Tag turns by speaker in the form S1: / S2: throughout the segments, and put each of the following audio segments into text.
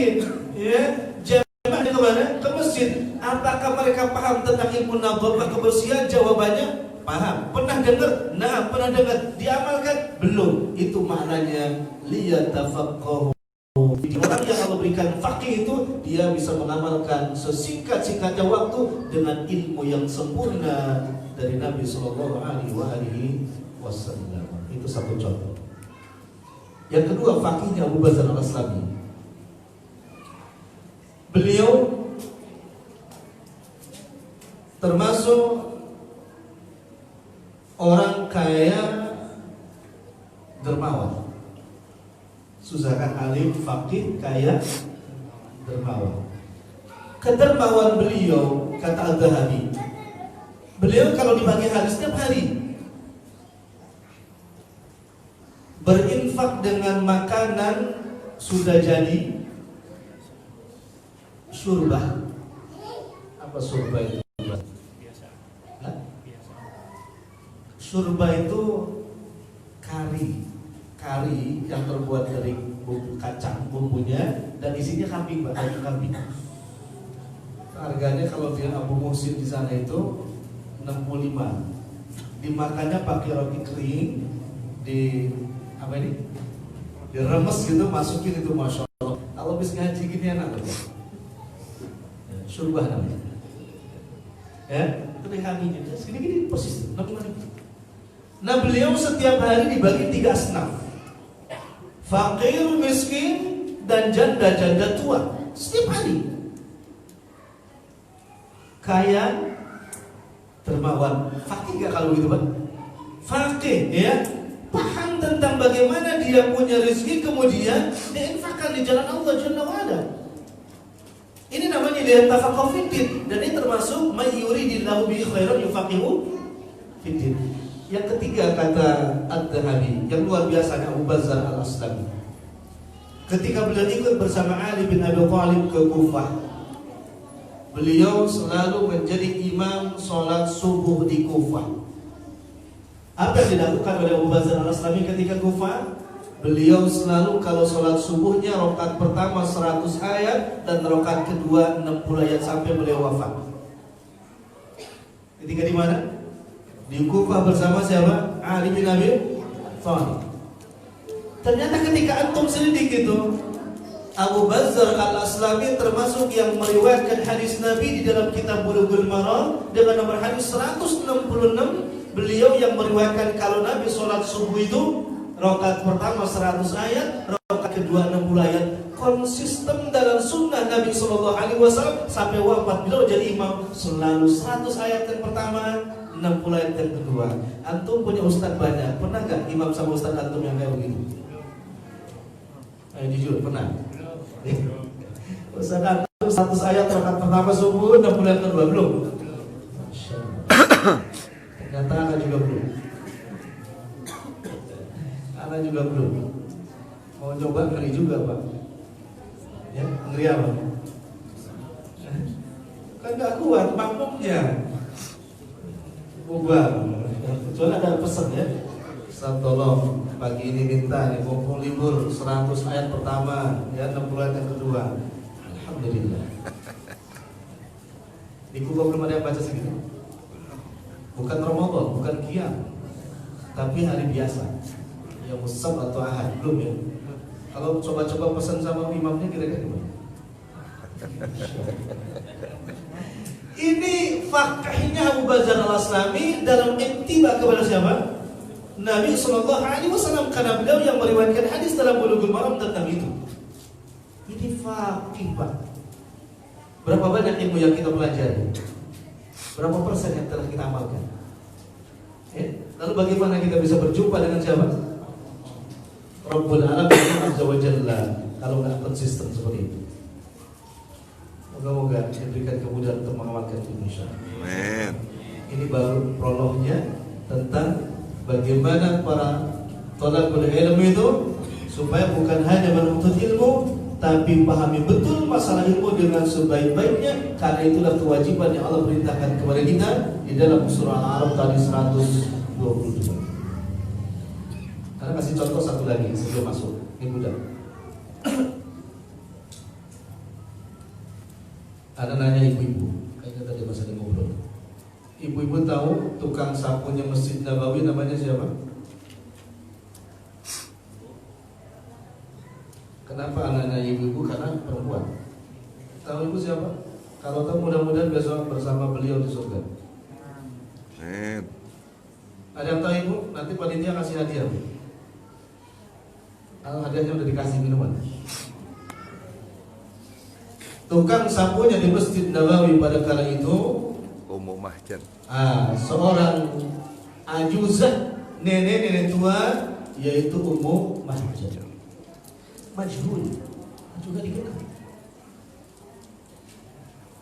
S1: masjid, ya, jamaah kemana? Ke masjid. Apakah mereka paham tentang ilmu nadhafah kebersihan? Jawabannya paham. Pernah dengar? Nah, pernah dengar. Diamalkan? Belum. Itu maknanya liyatafaqahu. Orang yang Allah berikan faqih itu, dia bisa mengamalkan sesingkat-singkatnya waktu dengan ilmu yang sempurna dari Nabi Sallallahu Alaihi Wasallam. Itu satu contoh. Yang kedua, faqihnya Abu Bazzar Al-Aslami. Beliau termasuk orang kaya dermawan. Susah kan, alim, faqih, kaya, dermawan. Kedermawan beliau, kata Al-Dhahabi, beliau kalau di pagi hari setiap hari berinfak dengan makanan sudah jadi syurbah. Apa syurbah itu? Syurbah itu kari yang terbuat dari bumbu kacang, bumbunya, dan isinya kambing, daging kambing. Harganya kalau di Abu Muhsin di sana itu 65. Dimakannya pakai roti kering, diremes gitu, masukin itu, masya Allah. Kalau habis ngaji gini enak loh. Syurbah namanya. Ya, itu deh kambingnya. Segini-gini persis, 65. Nah, beliau setiap hari dibagi 3 asnaf. Fakir, miskin, dan janda-janda tua. Setiap hari. Kaya, dermawan. Fakir gak kalau gitu, Pak? Fakir, ya. Paham tentang bagaimana dia punya rezeki, kemudian diinfakkan di jalan Allah Jalla wa'ala. Ini namanya dia tafaqquh fiddin, dan ini termasuk may yuridillahu bihi khairan yufaqihu fiddin. Yang ketiga, kata Ad-Dhahabi, yang luar biasa, Abu Bazzar Al-Aslami, ketika beliau ikut bersama Ali bin Abi Thalib ke Kufah, beliau selalu menjadi imam sholat subuh di Kufah. Apa yang dilakukan oleh Abu Bazzar Al-Aslami ketika Kufah? Beliau selalu kalau sholat subuhnya, rakaat pertama 100 ayat dan rakaat kedua 60 ayat sampai beliau wafat. Ketika di mana? Di Kufah bersama siapa? Ali bin Abi Thalib. Ternyata ketika antum selidik itu, Abu Bazzar Al-Aslami termasuk yang meriwayatkan hadis Nabi di dalam kitab Bulughul Maram dengan nomor hadis 166. Beliau yang meriwayatkan kalau Nabi sholat subuh itu rakaat pertama 100 ayat, rakaat kedua 60 ayat. Konsisten dalam sunnah Nabi SAW sampai wafat beliau jadi imam selalu 100 ayat yang pertama, 60 ayat yang kedua. Antum punya ustaz banyak, pernah gak imam sama ustaz antum yang kayak begitu? Ayo jujur, pernah? Ustaz antum 100 ayat rakaat pertama subuh, 60 ayat kedua, belum? Ternyata anak juga belum. Anak juga belum. Mau coba ngeri juga, Pak. Ya, ngeri apa? Kan gak kuat makmumnya. Bubar. Kecuali ada pesan ya. Ustaz tolong pagi ini minta nih mumpung libur 100 ayat pertama ya, 60 ayat yang kedua. Alhamdulillah. Di Kuba belum ada yang baca segitu. Bukan Ramadan, bukan Qiyam, tapi hari biasa. Ya Musab atau Ahad belum ya. Kalau coba-coba pesan sama imamnya kira-kira gimana? Ini fakihnya Abu Bazzar Al-Aslami dalam ittiba kepada siapa? Nabi SAW, karena beliau yang meriwayatkan hadis dalam Bulughul Maram tentang itu. Ini fakih, Pak. Berapa banyak ilmu yang kita pelajari? Berapa persen yang telah kita amalkan? Lalu bagaimana kita bisa berjumpa dengan siapa? Rabbul Alamin Azza wa Jalla, kalau nggak konsisten seperti itu. Moga-moga diberikan kemudahan untuk mengamalkan ini, insyaallah. Ini baru prolognya tentang bagaimana para thalabul ilmu itu supaya bukan hanya menuntut ilmu, tapi pahami betul masalah ilmu dengan sebaik-baiknya. Karena itulah kewajiban yang Allah perintahkan kepada kita di dalam surah Al-A'raf tadi 122. Karena kasih contoh satu lagi sebelum masuk. Ini mudah. Ada nanya ibu-ibu, kayaknya tadi masih ada ngobrol. Ibu-ibu tahu tukang sapunya Masjid Nabawi namanya siapa? Kenapa anak-anak ibu-ibu? Karena perempuan. Tahu ibu siapa? Kalau tahu mudah-mudahan besok bersama beliau di surga. Ada yang tahu ibu? Nanti panitia kasih hadiah. Hadiahnya udah dikasih minuman. Tukang sapunya di Masjid Nabawi pada kala itu
S2: Ummu Mahjan.
S1: Seorang ajuzah, nenek-nenek tua, yaitu Ummu Mahjan. Majhul juga dikenal.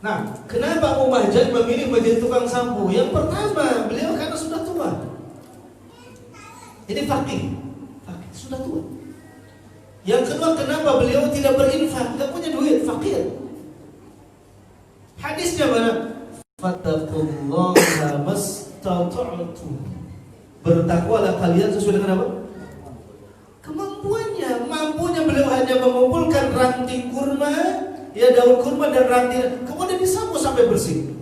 S1: Nah, kenapa Ummu Mahjan memilih menjadi tukang sapu? Yang pertama, beliau karena sudah tua. Ini faqih sudah tua. Yang kedua, kenapa beliau tidak berinfak? Tidak punya duit, fakir. Hadisnya mana? Fattaqullaha mastata'tum. Bertakwalah kalian sesuai dengan apa? Kemampuannya. Mampunya beliau hanya mengumpulkan ranting kurma, ya daun kurma dan ranting, kemudian disapu sampai bersih.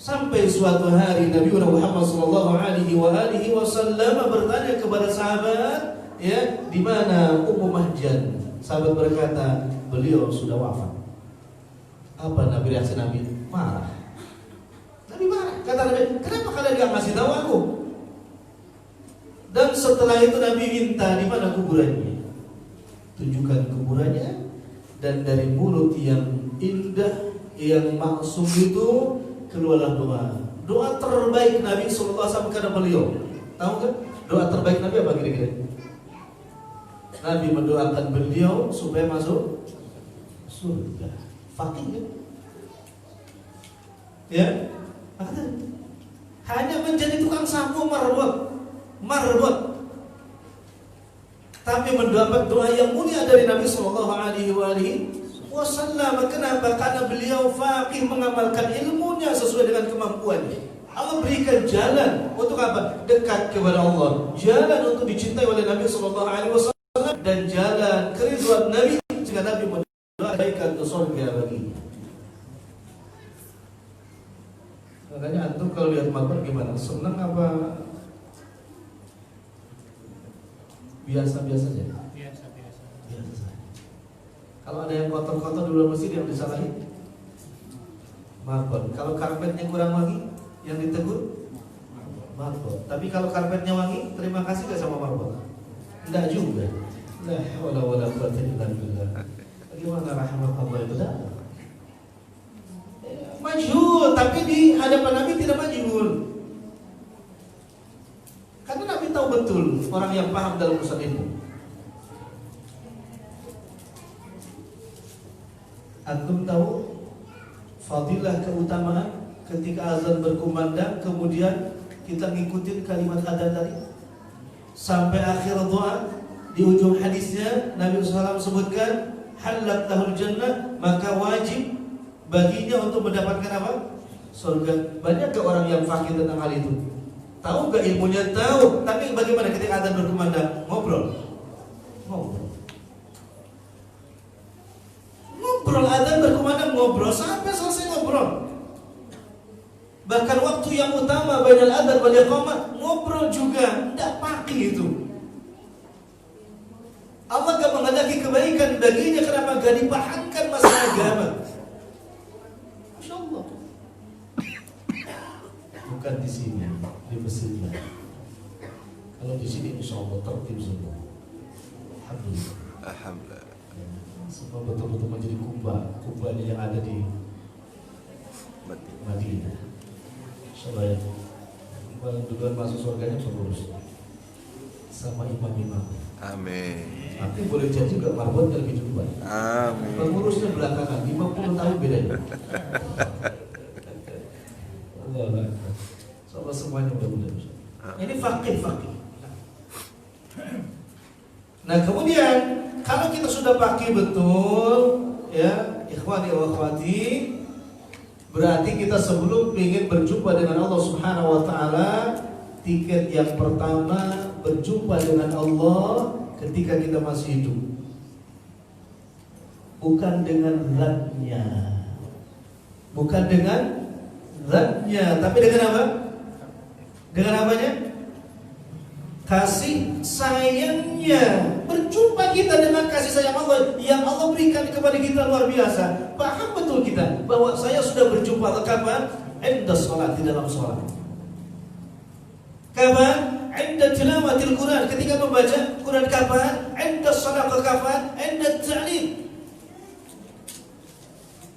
S1: Sampai suatu hari Nabi Muhammad SAW bertanya kepada sahabat, ya, di mana Ummu Mahjan? Sahabat berkata, beliau sudah wafat. Apa Nabi reaksi Nabi? Marah. Nabi marah. Kata Nabi, kenapa kalian gak ngasih tahu aku? Dan setelah itu Nabi minta di mana kuburannya. Tunjukkan kuburannya. Dan dari mulut yang indah, yang maksum itu keluarlah doa. Doa terbaik Nabi SAW kepada beliau. Tahu kan? Doa terbaik Nabi apa kira-kira? Nabi mendoakan beliau supaya masuk surga. Fakih kan? Ya, hanya menjadi tukang sapu marbot. Tapi mendapat doa yang mulia dari Nabi Sallallahu Alaihi Wasallam. Kenapa? Karena beliau fakih, mengamalkan ilmunya sesuai dengan kemampuannya. Allah berikan jalan untuk apa? Dekat kepada Allah. Jalan untuk dicintai oleh Nabi Sallallahu Alaihi Wasallam dan jalan keridhaan Nabi jika Nabi kebaikan ke surga baginya. Makanya antum kalau lihat marbot gimana? Senang apa biasa-biasa saja? Biasa saja. Kalau ada yang kotor-kotor di luar masjid yang disalahin marbot. Kalau karpetnya kurang wangi, yang ditegur marbot. Tapi kalau karpetnya wangi, terima kasih gak sama marbot? Enggak juga. La haula wala quwwata illa billah. Bagaimana rahmat Allah itu dah? Majhul, tapi di hadapan Nabi tidak majhul. Karena Nabi tahu betul orang yang paham dalam urusan ilmu. Antum tahu fadilah keutamaan ketika azan berkumandang, kemudian kita ngikutin kalimat adzan tadi sampai akhir doa. Di ujung hadisnya Nabi SAW sebutkan halat lahul jannah, maka wajib baginya untuk mendapatkan apa? Surga. Banyak ke orang yang fakir tentang hal itu? Tahu gak ilmunya? Tahu. Tapi bagaimana ketika adzan berkumandang? Ngobrol adzan berkumandang, ngobrol sampai selesai ngobrol. Bahkan waktu yang utama bainal adzan wal iqamah ngobrol juga. Tidak pakai itu. Allah gak menghendaki kebaikan baginya. Kenapa? Gak dipahamkan masalah agama. Masya Allah. Bukan di sini, di masjidnya. Kalau di sini insya Allah tertib semua. Alhamdulillah. Semua betul-betul menjadi kubahnya yang ada di Madinah. Insyaallah. Paling duluan masuk surganya pengurus sama imam-imam. Amin. Tapi boleh jadi juga marbotnya lebih duluan. Amin. Pengurusnya belakangan, 50 tahun bedanya. Allah. Soalnya semuanya mudah-mudahan. Ini fakih. Nah kemudian kalau kita sudah fakih betul, ya ikhwani wa akhwati, berarti kita sebelum ingin berjumpa dengan Allah Subhanahu wa taala, tiket yang pertama berjumpa dengan Allah ketika kita masih hidup. bukan dengan zatnya. Bukan dengan zatnya, tapi dengan apa? Dengan apanya? Kasih sayangnya. Berjumpa kita dengan kasih sayang Allah yang Allah berikan kepada kita luar biasa. Paham betul kita bahwa saya sudah berjumpa kapan? Inda sholat, di dalam sholat. Kapan? Inda tilawatil Quran, ketika membaca Quran. Kapan? Inda sholat. Kapan? Inda ta'lim.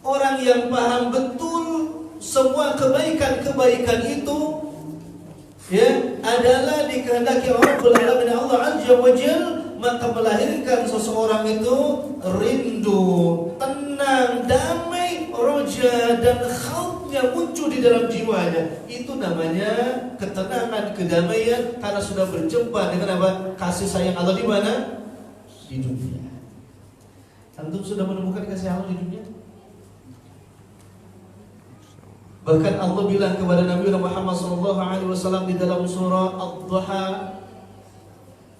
S1: Orang yang paham betul semua kebaikan-kebaikan itu adalah dikehendaki Rabbul Alamin Allah Azza wa Jalla, maka melahirkan seseorang itu rindu, tenang, damai, roja dan khaufnya muncul di dalam jiwanya. Itu namanya ketenangan, kedamaian, karena sudah berjumpa dengan apa? Kasih sayang Allah di mana? Di dunia. Antum sudah menemukan kasih Allah di dunia? Bahkan Allah bilang kepada Nabi Muhammad SAW di dalam surah Ad-Duha,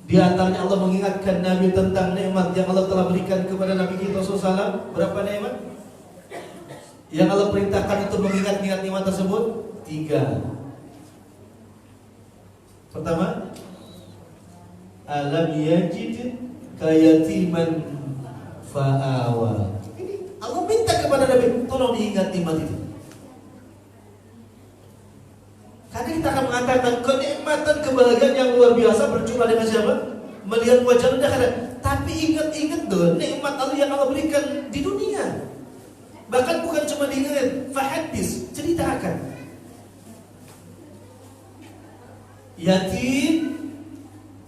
S1: di antaranya Allah mengingatkan Nabi tentang nikmat yang Allah telah berikan kepada Nabi kita SAW. Berapa nikmat? Yang Allah perintahkan untuk mengingat-ingat nikmat tersebut 3. Pertama, alam yajid kayatiman fa'awa. Ini Allah minta kepada Nabi, tolong diingat nikmat itu. Karena kita akan mengatakan kenikmatan, kebahagiaan yang luar biasa berjumpa dengan siapa? Melihat wajah Anda. Tapi ingat-ingat dong nikmat Allah yang Allah berikan di dunia. Bahkan bukan cuma diingat, fahadis, ceritakan. Yatim,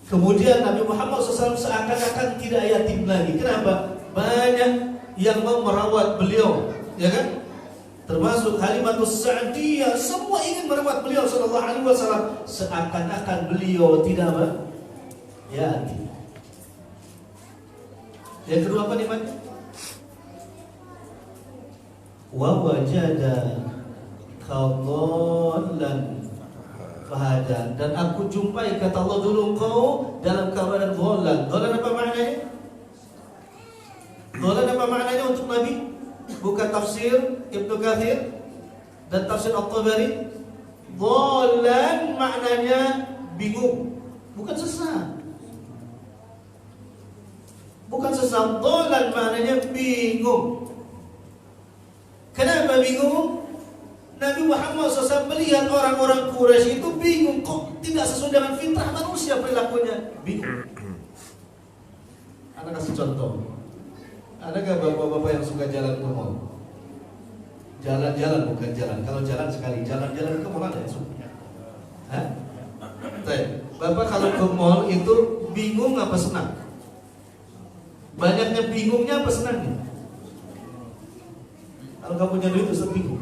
S1: kemudian Nabi Muhammad SAW seakan-akan tidak yatim lagi. Kenapa? Banyak yang mau merawat beliau, ya kan? Termasuk Halimatus Sa'diyah, semua ingin merawat beliau sallallahu alaihi wasallam, seakan-akan beliau tidak apa? Yatim. Yang kedua apa nikmatnya? Wa wajada qadallan fahada, dan aku jumpai, kata Allah, dulu engkau dalam keadaan dhalal. Dhalal apa maknanya? Dhalal apa maknanya untuk Nabi? Bukan tafsir Ibnu Katsir dan tafsir At-Tabari. Dhalan maknanya bingung, bukan sesat. Bukan sesat, dhalan maknanya bingung. Kenapa bingung? Nabi Muhammad SAW melihat orang-orang Quraisy itu bingung, kok tidak sesuai dengan fitrah manusia perilakunya. Bingung. Anda kasih contoh. Ada gak bapak-bapak yang suka jalan ke mall? Jalan-jalan, bukan jalan. Kalau jalan sekali, jalan-jalan ke mall ada yang suka? Hah? Bapak kalau ke mall itu bingung apa senang? Banyaknya bingungnya apa senangnya? Kalau kamu punya duit Ustaz bingung.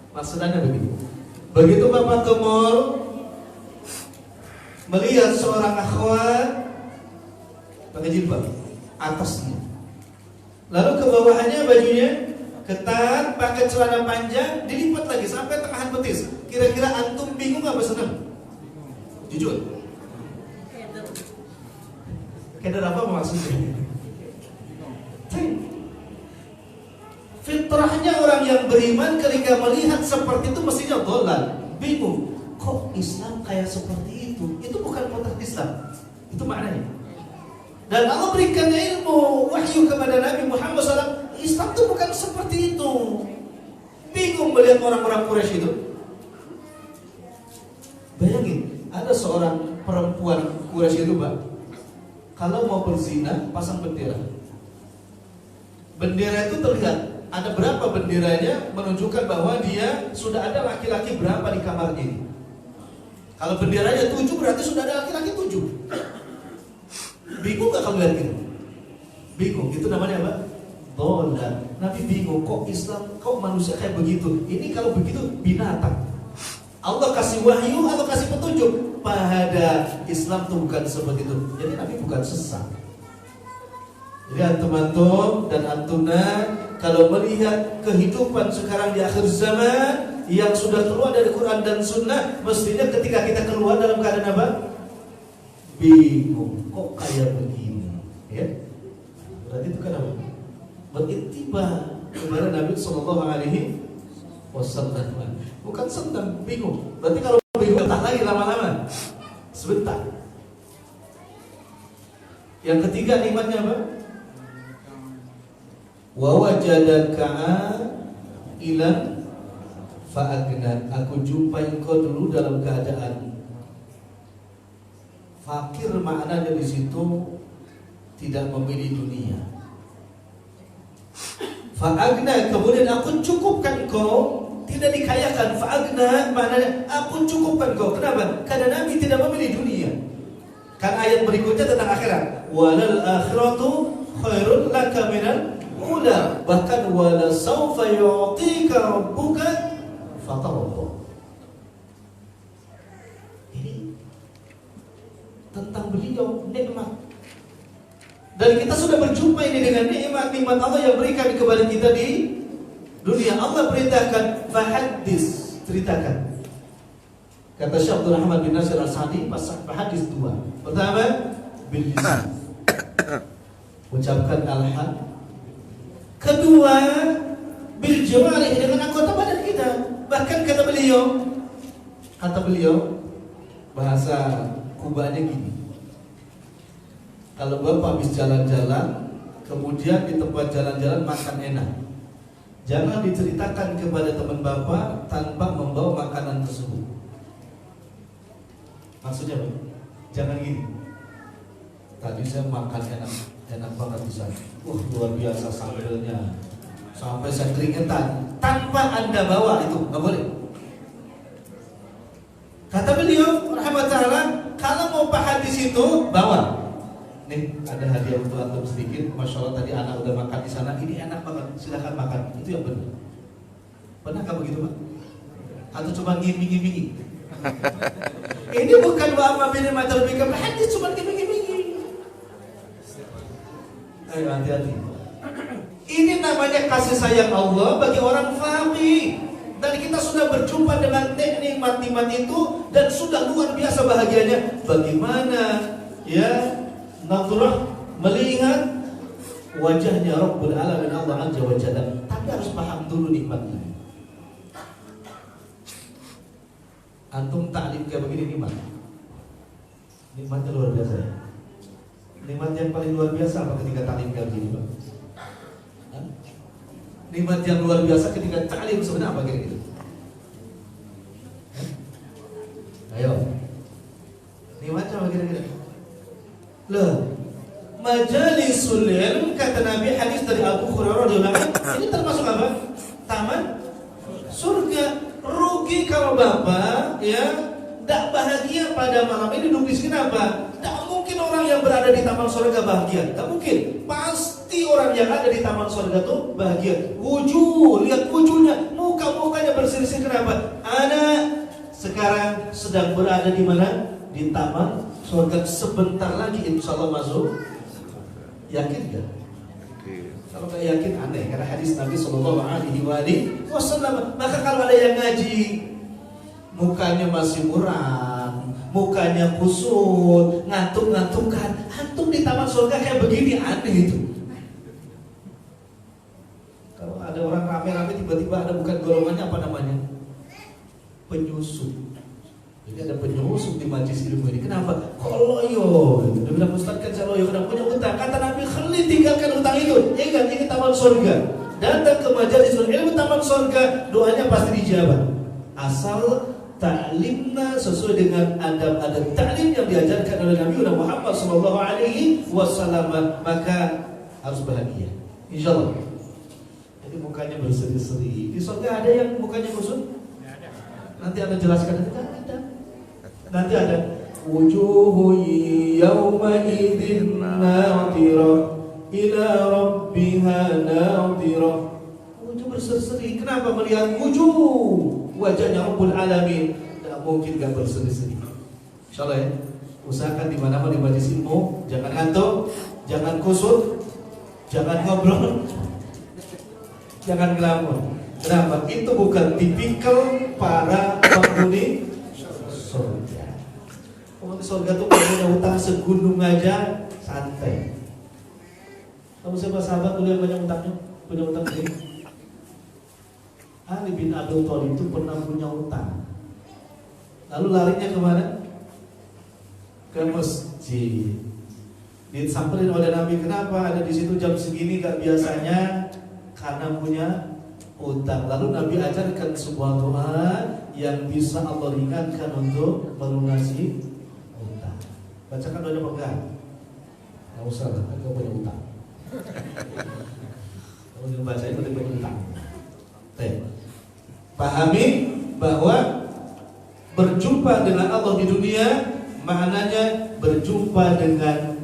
S1: Maksudnya begitu. Begitu bapak ke mall, melihat seorang akhwat pakai jilbab atasnya, lalu ke bawahnya bajunya ketat, pakai celana panjang, dilipat lagi sampai tengahan betis. Kira-kira antum bingung apa senang? Jujur. Keder apa maksudnya? Fitrahnya orang yang beriman ketika melihat seperti itu mestinya dhalal, bingung. Kok Islam kayak seperti itu? Itu bukan fitrah Islam. Itu maknanya. Dan Allah berikan ilmu wahyu kepada Nabi Muhammad SAW. Islam itu bukan seperti itu. Bingung melihat orang-orang Quraisy itu. Bayangin, ada seorang perempuan Quraisy itu, Pak, kalau mau berzina pasang bendera. Bendera itu terlihat, ada berapa benderanya menunjukkan bahwa dia sudah ada laki-laki berapa di kamarnya. Kalau benderanya 7 berarti sudah ada laki-laki 7. Bingung gak kamu lihat gitu? Bingung, itu namanya apa? Dhalal. Nabi bingung, kok Islam, kok manusia kayak begitu? Ini kalau begitu binatang. Allah kasih wahyu, Allah kasih petunjuk. Pada Islam tuh bukan seperti itu. Jadi Nabi bukan sesat. Jadi antum-antum dan antuna kalau melihat kehidupan sekarang di akhir zaman yang sudah keluar dari Quran dan Sunnah, mestinya ketika kita keluar dalam keadaan apa? Bingung, kok kayak begini, ya? Berarti itu kan apa? Berittiba kepada Nabi Sallallahu Alaihi Wasallam. Bukan senang, bingung. Berarti kalau bingung tak lagi lama-lama. Sebentar. Yang ketiga nikmatnya apa? Wa wajadaka ilan fa'agnan. Aku jumpai engkau dulu dalam keadaan fakir. Maknanya di situ tidak memilih dunia. Fa'agna, kemudian aku cukupkan kau, tidak dikayakan. Fa'agna maknanya aku cukupkan kau. Kenapa? Karena Nabi tidak memilih dunia. Kan ayat berikutnya tentang akhirat. Walal akhiratu khairun laka minal ula. Bahkan wala sawfa yu'tika rabbuka fatarda. Ini tentang beliau nikmat. Dan kita sudah berjumpa ini dengan nikmat-nikmat Allah yang berikan kepada kita di dunia. Allah perintahkan fahaddis, ceritakan. Kata Syekh Abdul Rahman bin Nasir Al-Sa'di, fahaddis dua. Pertama, bil lisan, ucapkan alhamd. Kedua, bil jawarih, dengan anggota badan kita. Bahkan kata beliau, bahasa kubanya gini. Kalau Bapak habis jalan-jalan, kemudian di tempat jalan-jalan makan enak, jangan diceritakan kepada teman Bapak tanpa membawa makanan tersebut. Maksudnya apa? Jangan gini. Tadi saya makan enak banget di sana. Luar biasa sambelnya, sampai saya keringetan. Tanpa Anda bawa itu, nggak boleh. Kata beliau, rahmatullah, kalau mau pahat di situ, bawa. Nih ada hadiah untuk antum sedikit. Masya Allah tadi anak udah makan di sana. Ini enak banget, silahkan makan. Itu yang benar. Pernah nggak begitu Pak? Atau cuma ngiming-ngimingi? Ini bukan wa'amma bin ni'matil rabbika, hadis cuma ngiming-ngimingi. Ayo hati-hati. Ini namanya kasih sayang Allah bagi orang fakir. Dan kita sudah berjumpa dengan nikmat-nikmat itu dan sudah luar biasa bahagianya. Bagaimana ya Nadrah melihat wajahnya Rabbul Alamin Allah Azza wa Jalla. Tapi harus paham dulu nikmatnya. Antum taklim kayak begini nikmat. Nikmatnya luar biasa ya. Nikmat yang paling luar biasa apa ketika taklim kayak begini Pak? Nikmat yang luar biasa ketika taklim sebenarnya apa kayak gitu? Ayo. Nikmatnya apa kira-kira? Loh, majalisul ilm, kata Nabi, hadis dari Abu Hurairah radhiyallahu anhu, ini termasuk apa? Taman surga. Rugi kalau Bapak ya tidak bahagia pada malam ini. Duduk di sini apa? Tidak mungkin orang yang berada di taman surga bahagia. Tidak mungkin. Pasti orang yang ada di taman surga itu bahagia. Wujuh, lihat wujudnya, muka-mukanya berseri-seri. Kenapa? Anak sekarang sedang berada di mana? Di taman surga. Sebentar lagi insya Allah masuk. Yakin gak? Kalau gak yakin aneh, karena hadis Nabi Sallallahu Alaihi Wasallam. Maka kalau ada yang ngaji, mukanya masih muram, mukanya kusut, ngantuk-ngantukan, antum di taman surga kayak begini, aneh itu. Kalau ada orang rame-rame tiba-tiba ada bukan golongannya apa namanya? Penyusup. Jadi ada penyusup di majlis ilmu ini. Kenapa? Kalau loyo, dia bilang Ustaz kan saya loyo karena punya utang. Kata Nabi, Khalid tinggalkan utang itu. Ingat ini taman surga. Datang ke majlis ilmu taman surga, doanya pasti dijawab. Asal ta'limna sesuai dengan adab-adab ta'lim yang diajarkan oleh Nabi Muhammad sallallahu alaihi wasallam, maka harus bahagia. Insyaallah. Jadi mukanya berseri-seri. Di surga ada yang mukanya kusut? Nanti Anda jelaskan. Nanti ada wujuhu yawma idzin nadhirah ila rabbiha nadhirah. Wujud berseri-seri. Kenapa melihat wujud wajahnya Rabbul Alamin? Tidak mungkin gak berseri-seri. Insyaallah ya. Usahakan di mana-mana di majlis ilmu, jangan ngantuk, jangan kusut, jangan ngobrol, jangan ngelamun. Kenapa? Itu bukan tipikal para penghuni surga. Penghuni surga itu punya utang segunung aja santai. Kamu siapa sahabat dulu yang banyak utangnya? Punya utang ini? Ali bin Abi Thalib itu pernah punya utang. Lalu larinya kemana? Ke masjid. Disamperin oleh Nabi, kenapa ada di situ jam segini gak biasanya? Karena punya utang. Lalu Nabi ajarkan sebuah doa yang bisa Allah ringankan untuk melunasi utang. Bacakan doanya apa enggak? Nggak usah lah, kan kamu punya utang. Kamu jangan bacain berarti punya utang. Pahami bahwa berjumpa dengan Allah di dunia maknanya berjumpa dengan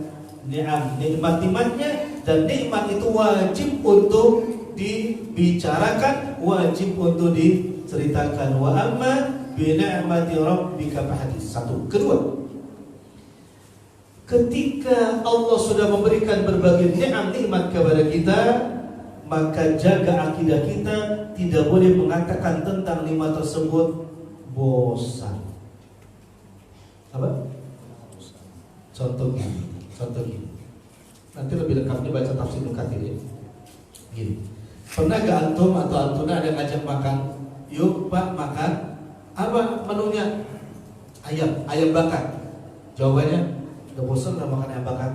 S1: nikmat-nikmatnya, dan nikmat itu wajib untuk dibicarakan, wajib untuk diceritakan. Wa amma bi ni'mati rabbika fahadits. Satu. Kedua, ketika Allah sudah memberikan berbagai nikmat kepada kita, maka jaga akidah kita, tidak boleh mengatakan tentang nikmat tersebut bosan. Apa? Contoh gini. Nanti lebih lengkapnya baca tafsir Ibnu Katsir ya. Gini. Pernah gak antum atau antuna ada yang ngajak makan? Yuk Pak makan. Apa menunya? Ayam bakar. Jawabannya, udah bosan gak makan ayam bakar?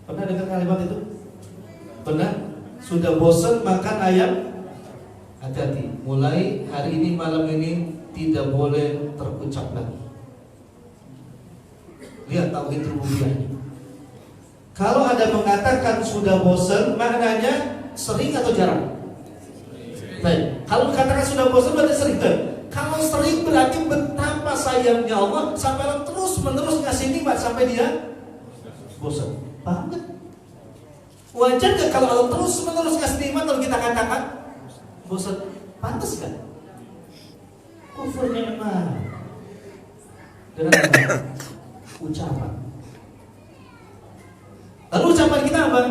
S1: Pernah dengar kalimat itu? Pernah? Sudah bosan makan ayam? Hati-hati. Mulai hari ini, malam ini tidak boleh terucap lagi. Lihat tauhid rububiyahnya. Kalau ada mengatakan sudah bosan, maknanya sering atau jarang? Baik. Kalau katakan sudah bosan berarti sering. Kalau sering berarti betapa sayangnya Allah sampai terus menerus ngasih nikmat sampai dia bosan. Paham gak? Wajar gak kalau Allah terus menerus ngasih nikmat lalu kita katakan bosan? Pantas gak? Kufur nikmat dengan ucapan. Lalu ucapan kita apa?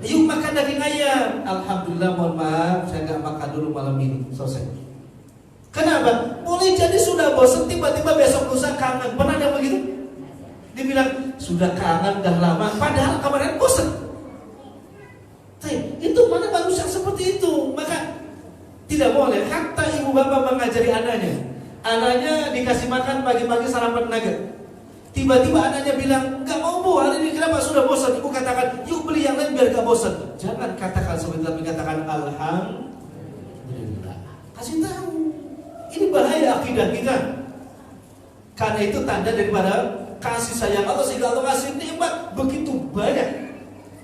S1: Yuk makan daging ayam. Alhamdulillah, mohon maaf saya gak makan dulu malam ini. Selesai. Kenapa? Boleh jadi sudah bosan, tiba-tiba besok lusa kangen. Pernah ada begitu? Dibilang sudah kangen dah lama, padahal kemarin bosan. Itu mana manusia seperti itu? Maka tidak boleh. Hatta ibu bapak mengajari anaknya. Anaknya dikasih makan pagi-pagi sarapan nugget. Tiba-tiba anaknya bilang, gak mau bu, hari ini kenapa sudah bosan? Ibu katakan, yuk beli yang lain biar gak bosan. Jangan katakan seperti itu, tapi katakan alhamdulillah. Kasih tahu, ini bahaya akidah kita. Karena itu tanda daripada kasih sayang Allah, sehingga Allah kasih nikmat begitu banyak.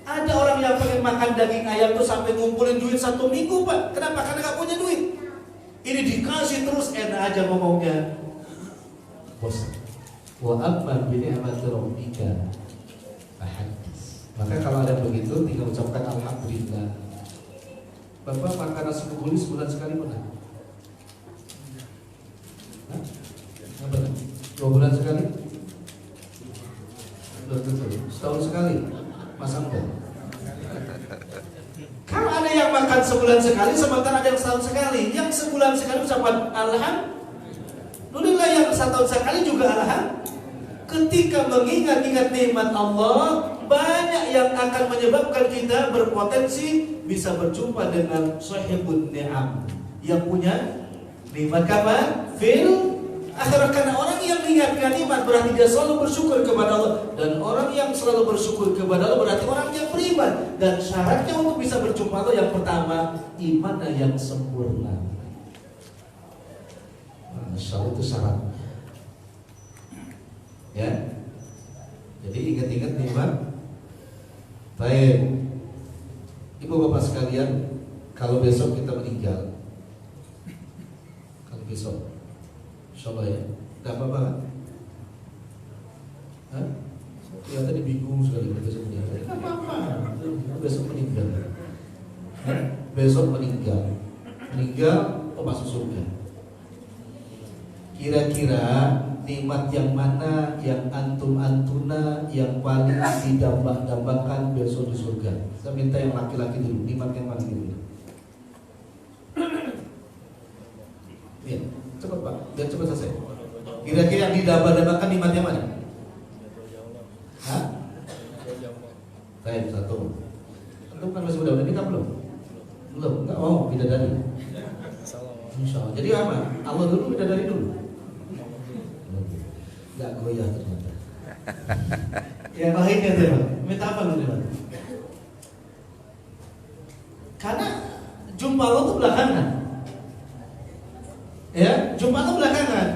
S1: Ada orang yang pengen makan daging ayam tuh sampai ngumpulin duit 1 minggu Pak. Kenapa? Karena gak punya duit. Ini dikasih terus, enak aja ngomongnya. Bosan. Wa amma bi ni'mati rabbika fahadits. Maka kalau ada begitu tinggal ucapkan alhamdulillah. Bapak makan nasi kebuli sebulan sekali pernah? Hah? Nggak pernah? 2 bulan sekali? Betul. Setahun sekali? Masa enggak? Kalau ada yang makan sebulan sekali, sementara ada yang setahun sekali. Yang sebulan sekali ucapan alhamdulillah, yang setahun sekali juga alhamdulillah. Ketika mengingat-ingat nikmat Allah, banyak yang akan menyebabkan kita berpotensi bisa berjumpa dengan sahibun ni'am, yang punya nikmat kapan? Fil akhirat. Karena orang yang mengingat nikmat berarti dia selalu bersyukur kepada Allah, dan orang yang selalu bersyukur kepada Allah berarti orang yang beriman. Dan syaratnya untuk bisa berjumpa Allah yang pertama, iman yang sempurna. Masya Allah, itu syarat. Ya, jadi ingat-ingat nikmat. Baik, ibu bapak sekalian, kalau besok kita meninggal, kalau besok, insya Allah ya, tidak apa-apa kan? Hah? Ya tadi bingung sekali besok meninggal. Tidak apa-apa, besok meninggal. Besok meninggal, masuk surga. Kira-kira nikmat yang mana yang antuna yang paling didambang-dambangkan besok di surga? Saya minta yang laki-laki dulu, nikmat yang mana dulu? Ya, cepat Pak, biar cepat selesai. Kira-kira yang didambang-dambangkan nikmat yang mana? Hah? Insya Allah. Jadi apa? Allah dulu, bidadari dulu. Gak goyah ternyata. Yang lainnya tuh, minta apa lu nih? Karena jumpa Allah tuh belakangan. Ya, jumpa Allah belakangan.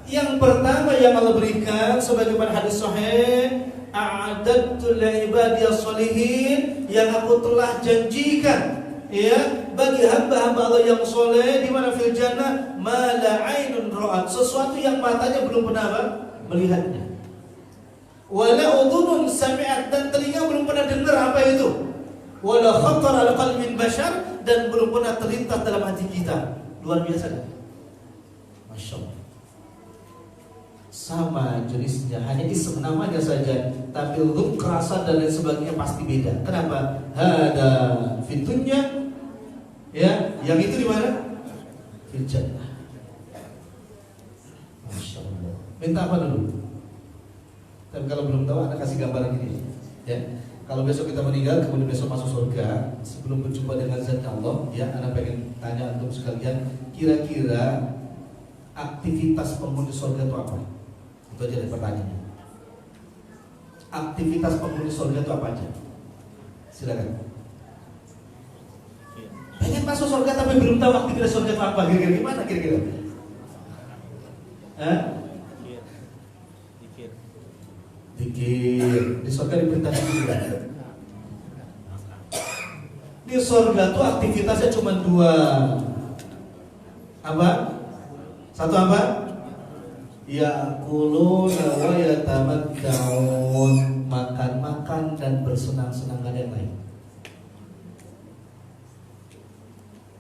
S1: Yang pertama yang Allah berikan sebagaimana hadis sahih, a'adadtu li'ibadiyas sholihin, yang aku telah janjikan ya bagi hamba-hamba Allah yang soleh di mana fil jannah ma la ainun ra'at, sesuatu yang matanya belum pernah melihatnya, wala udhunun sami'at, dan telinga belum pernah dengar apa itu, wala khatar ala qalbin bashar, dan belum pernah terlintas dalam hati kita. Luar biasa kan? Masya Allah. Sama jenisnya, hanya isim namanya saja, tapi untuk kerasa dan lain sebagainya pasti beda. Kenapa? Hada fitunya, ya, yang itu di mana? Fil jannah. Masya Allah. Minta apa dulu? Dan kalau belum tahu, Anda kasih gambaran ini. Ya, kalau besok kita meninggal, kemudian besok masuk surga, sebelum berjumpa dengan zat Allah, ya, Anda pengen tanya untuk sekalian, kira-kira aktivitas penghuni surga itu apa? Itu aja pertanyaannya. Aktivitas penghuni surga itu apa aja? Silakan. Pengen masuk surga tapi belum tahu aktivitas surga itu apa? Kira-kira gimana kira-kira? Dikir. Di surga diperintahkan juga. Di surga itu aktivitasnya cuma dua. Apa? Satu apa? Ya'kuluna wa yatamatta'un, makan-makan dan bersenang-senang, ada yang lain.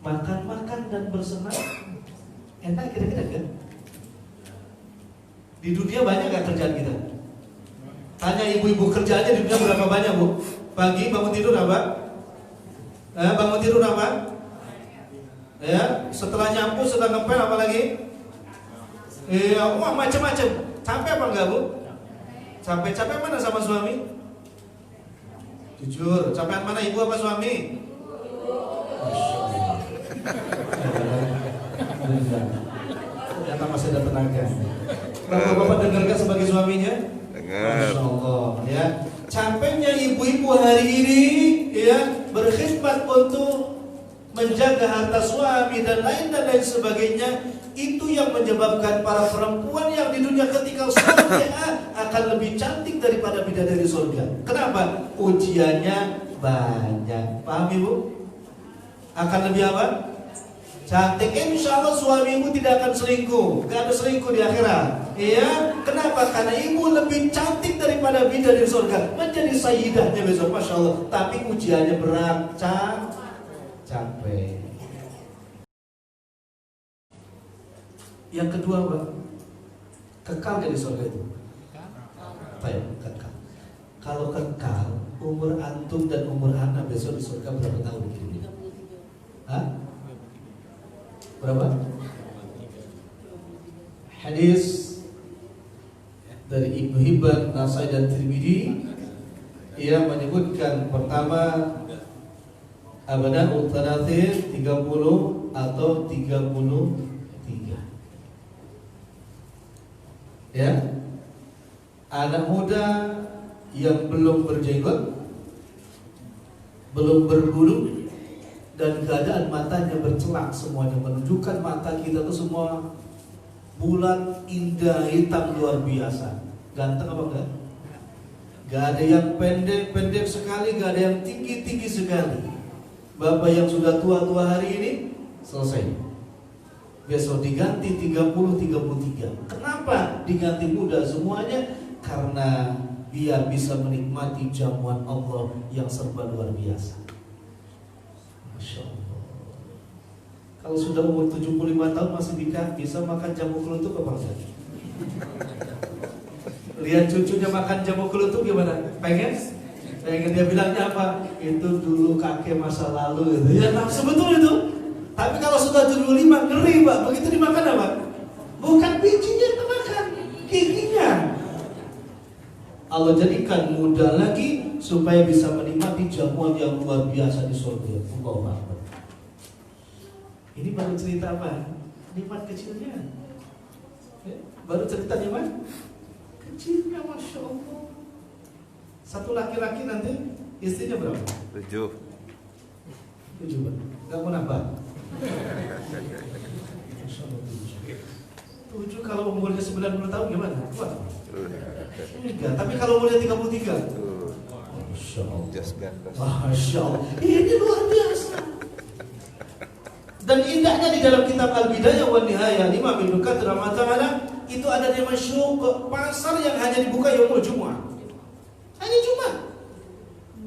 S1: Makan-makan dan bersenang, enak kira-kira kan? Di dunia banyak gak kerjaan kita? Tanya ibu-ibu kerjaannya di dunia berapa banyak, Bu? Pagi bangun tidur apa? Bangun tidur apa? Ya, setelah nyapu, setelah ngepel apa lagi? Iya, wah macam-macam. Capek apa enggak, Bu? Capek mana sama suami? Jujur, capek mana, ibu apa suami? Ternyata masih ada tenaga. Bapak-bapak dengarkan sebagai suaminya? Dengar. Masya Allah, ya. Capeknya ibu-ibu hari ini, ya, berkhidmat untuk menjaga harta suami dan lain sebagainya. Itu yang menyebabkan para perempuan yang di dunia ketika salihah akan lebih cantik daripada bidadari surga. Kenapa? Ujiannya banyak. Paham Ibu? Akan lebih apa? Cantik. Insya Allah suami ibu tidak akan selingkuh. Gak ada selingkuh di akhirat. Iya. Kenapa? Karena ibu lebih cantik daripada bidadari surga. Menjadi sayyidahnya besok. Masya Allah. Tapi ujiannya berat. Capek. Yang kedua, Pak, kekal gak di surga itu? Kekal. Kalau kekal, umur antum dan umur anak besok di surga berapa tahun? Hah? Berapa? Hadis dari Ibnu Hibban, Nasai dan Tirmidzi, ia menyebutkan pertama abadul tanathir 30 atau 33. Ya, anak muda yang belum berjenggot, belum berbulu, dan keadaan matanya bercelak semuanya, menunjukkan mata kita tuh semua bulat, indah, hitam, luar biasa. Ganteng apa enggak? Gak ada yang pendek sekali, gak ada yang tinggi sekali. Bapak yang sudah tua hari ini selesai. Besok diganti 30-33. Kenapa diganti muda semuanya? Karena biar bisa menikmati jamuan Allah yang serba luar biasa. Masya Allah. Kalau sudah umur 75 tahun masih bisa makan jamu kelutuk apa enggak? Lihat cucunya makan jamu kelutuk gimana? Pengen? Dia bilangnya apa? Itu dulu kakek masa lalu gitu. Ya sebetulnya itu. Tapi kalau sudah 75 ngeri, Pak. Begitu dimakan apa? Bukan bijinya yang dimakan, giginya. Allah jadikan muda lagi supaya bisa menikmati jamuan yang luar biasa di surga. Allahu Akbar. Ini baru cerita apa? nikmat kecilnya. Ya, baru cerita nikmat kecilnya, masya Allah. Satu laki-laki nanti istrinya berapa?
S2: 7.
S1: 7 Pak. Gak mau nambah. 7 kalau umurnya 90 tahun gimana? Kuat? Enggak, tapi kalau umurnya 33. Masya Allah. Masya Allah. Ini luar biasa. Dan indahnya di dalam kitab Al-Bidayah wa Nihayah Imam Ibnu Katsir rahimahullah, itu ada di masyuq, pasar yang hanya dibuka yaumul Jumat. Hanya Jumat.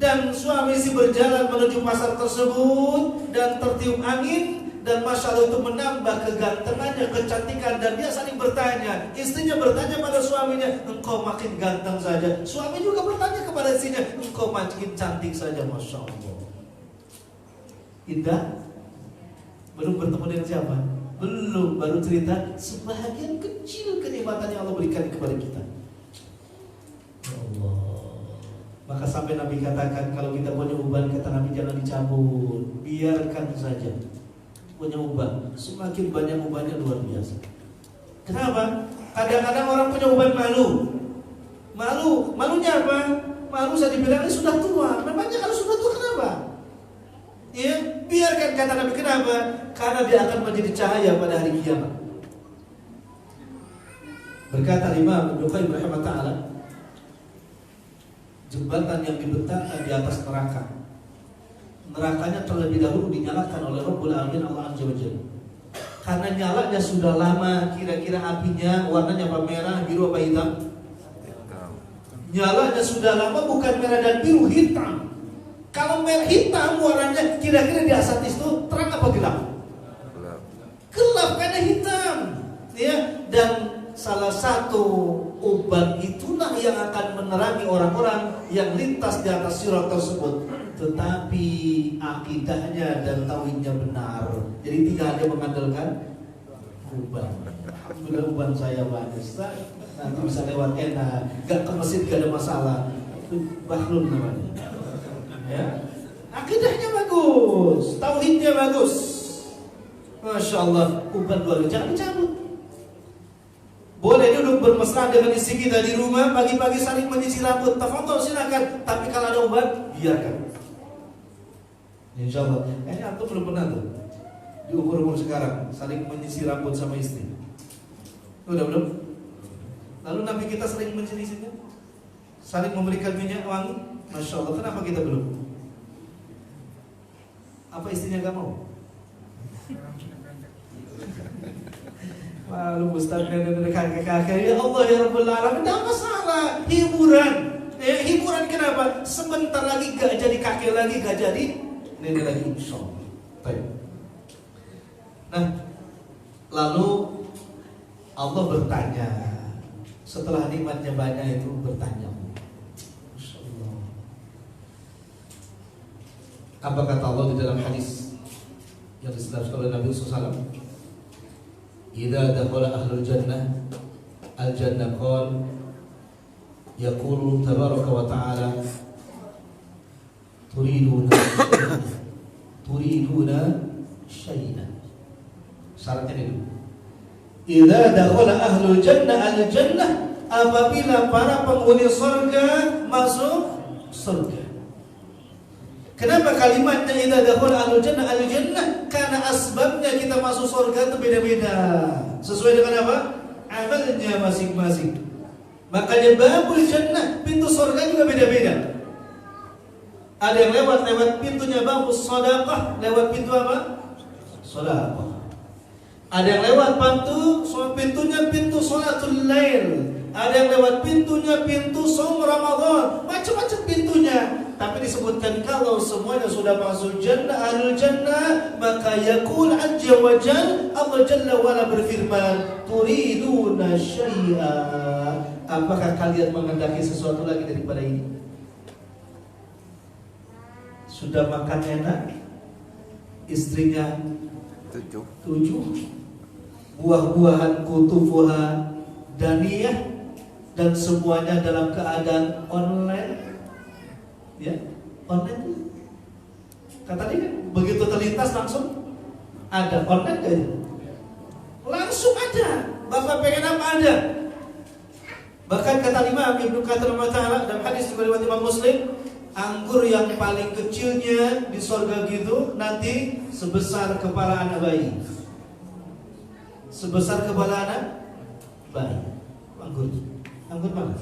S1: Dan suami istri berjalan menuju pasar tersebut dan tertiup angin, dan Masya Allah itu menambah kegantengannya, kecantikan, dan dia saling bertanya. Istrinya bertanya pada suaminya, engkau makin ganteng saja. Suami juga bertanya kepada istrinya, engkau makin cantik saja. Masya Allah. Indah. Belum bertemu dengan siapa? Belum, baru cerita sebahagian kecil kenikmatan yang Allah berikan kepada kita. Ya Allah. Maka sampai Nabi katakan, kalau kita punya uban, kata Nabi, jangan dicabut, biarkan saja. Punya uban, semakin banyak ubannya luar biasa. Kenapa? Kadang-kadang orang punya uban malu. Malunya apa? Malu saya dibilangnya sudah tua. Memangnya kalau sudah tua kenapa? Ya, biarkan, kata Nabi. Kenapa? Karena dia akan menjadi cahaya pada hari kiamat. Berkata Imam Ibnu Qayyim rahimahullah, jembatan yang dibentangkan di atas neraka, nerakanya terlebih dahulu dinyalakan oleh Rabbul Alamin, Allah Azza wa Jalla. Karena nyalanya sudah lama, kira-kira apinya warnanya apa, merah, biru, apa hitam? Nyalanya sudah lama, bukan merah dan biru, hitam. Kalau merah hitam warnanya, kira-kira di asatis itu terang apa gelap? Gelap karena hitam. Ya, dan salah satu uban itulah yang akan menerangi orang-orang yang lintas di atas sirat tersebut. Tetapi akidahnya dan tauhidnya benar. Jadi tidak ada mengandalkan uban. Alhamdulillah uban saya bagus, nanti bisa lewat enak, gak ke masjid gak ada masalah. Itu bahrun namanya. Ya, akidahnya bagus, tauhidnya bagus. Masya Allah, uban luar biasa, jangan dicabut. Boleh duduk bermesra dengan istri kita di rumah, pagi-pagi saling menyisir rambut, tafadhol silakan. Tapi kalau ada uban, biarkan. Insya Allah. Kayaknya antum belum pernah tuh di umur-umur sekarang saling menyisir rambut sama istri. Udah belum? Lalu Nabi kita sering menyisirnya, saling memberikan minyak wangi. Masya Allah. Kenapa kita belum? Apa istrinya gak mau? Lalu Ustaz dan kakek-kakek, ya Allah ya Rabbul Alamin, tidak masalah, hiburan. Hiburan kenapa? Sebentar lagi gak jadi kakek lagi, gak jadi nenek lagi, insya Allah. Nah, lalu Allah bertanya, setelah nikmatnya banyak itu bertanya, Masya Allah. Apa kata Allah di dalam hadis yang disebutkan oleh Nabi SAW? Idza dakhala ahlul jannah al-jannah qala yaqulu tabaraka wa ta'ala turiduna syai'an. Syaratnya itu. Idza dakhala ahlul jannah al-jannah, apabila para penghuni surga masuk surga. Kenapa kalimatnya idza dakhala ahlul jannah al-jannah? Karena asbabnya kita masuk surga itu beda-beda. Sesuai dengan apa? Amalnya masing-masing. Makanya babul jannah, pintu surga juga beda-beda. Ada yang lewat pintunya babus shadaqah, lewat pintu apa? Shadaqah. Ada yang lewat pintunya pintu sholatul lail. Ada yang lewat pintunya pintu saum Ramadan. Macam-macam pintunya. Tapi disebutkan kalau semuanya sudah masuk jannah, ahlul jannah, maka yaqul azza wa jalla, Allah jalla wa ala berfirman, turiduna syai'a, apakah kalian menghendaki sesuatu lagi daripada ini? Sudah makan enak, istrinya 7, buah-buahan kutufuha daniyah, dan semuanya dalam keadaan online. Ya, online. Kata dia kan begitu terlintas langsung ada online gak itu? Langsung ada. Bapak pengen apa ada. Bahkan kata Imam Ibnu Katsir rahimahullah dalam hadis riwayat Imam Muslim, anggur yang paling kecilnya di surga gitu nanti sebesar kepala anak bayi. Sebesar kepala anak bayi. Anggur. Anggur mana?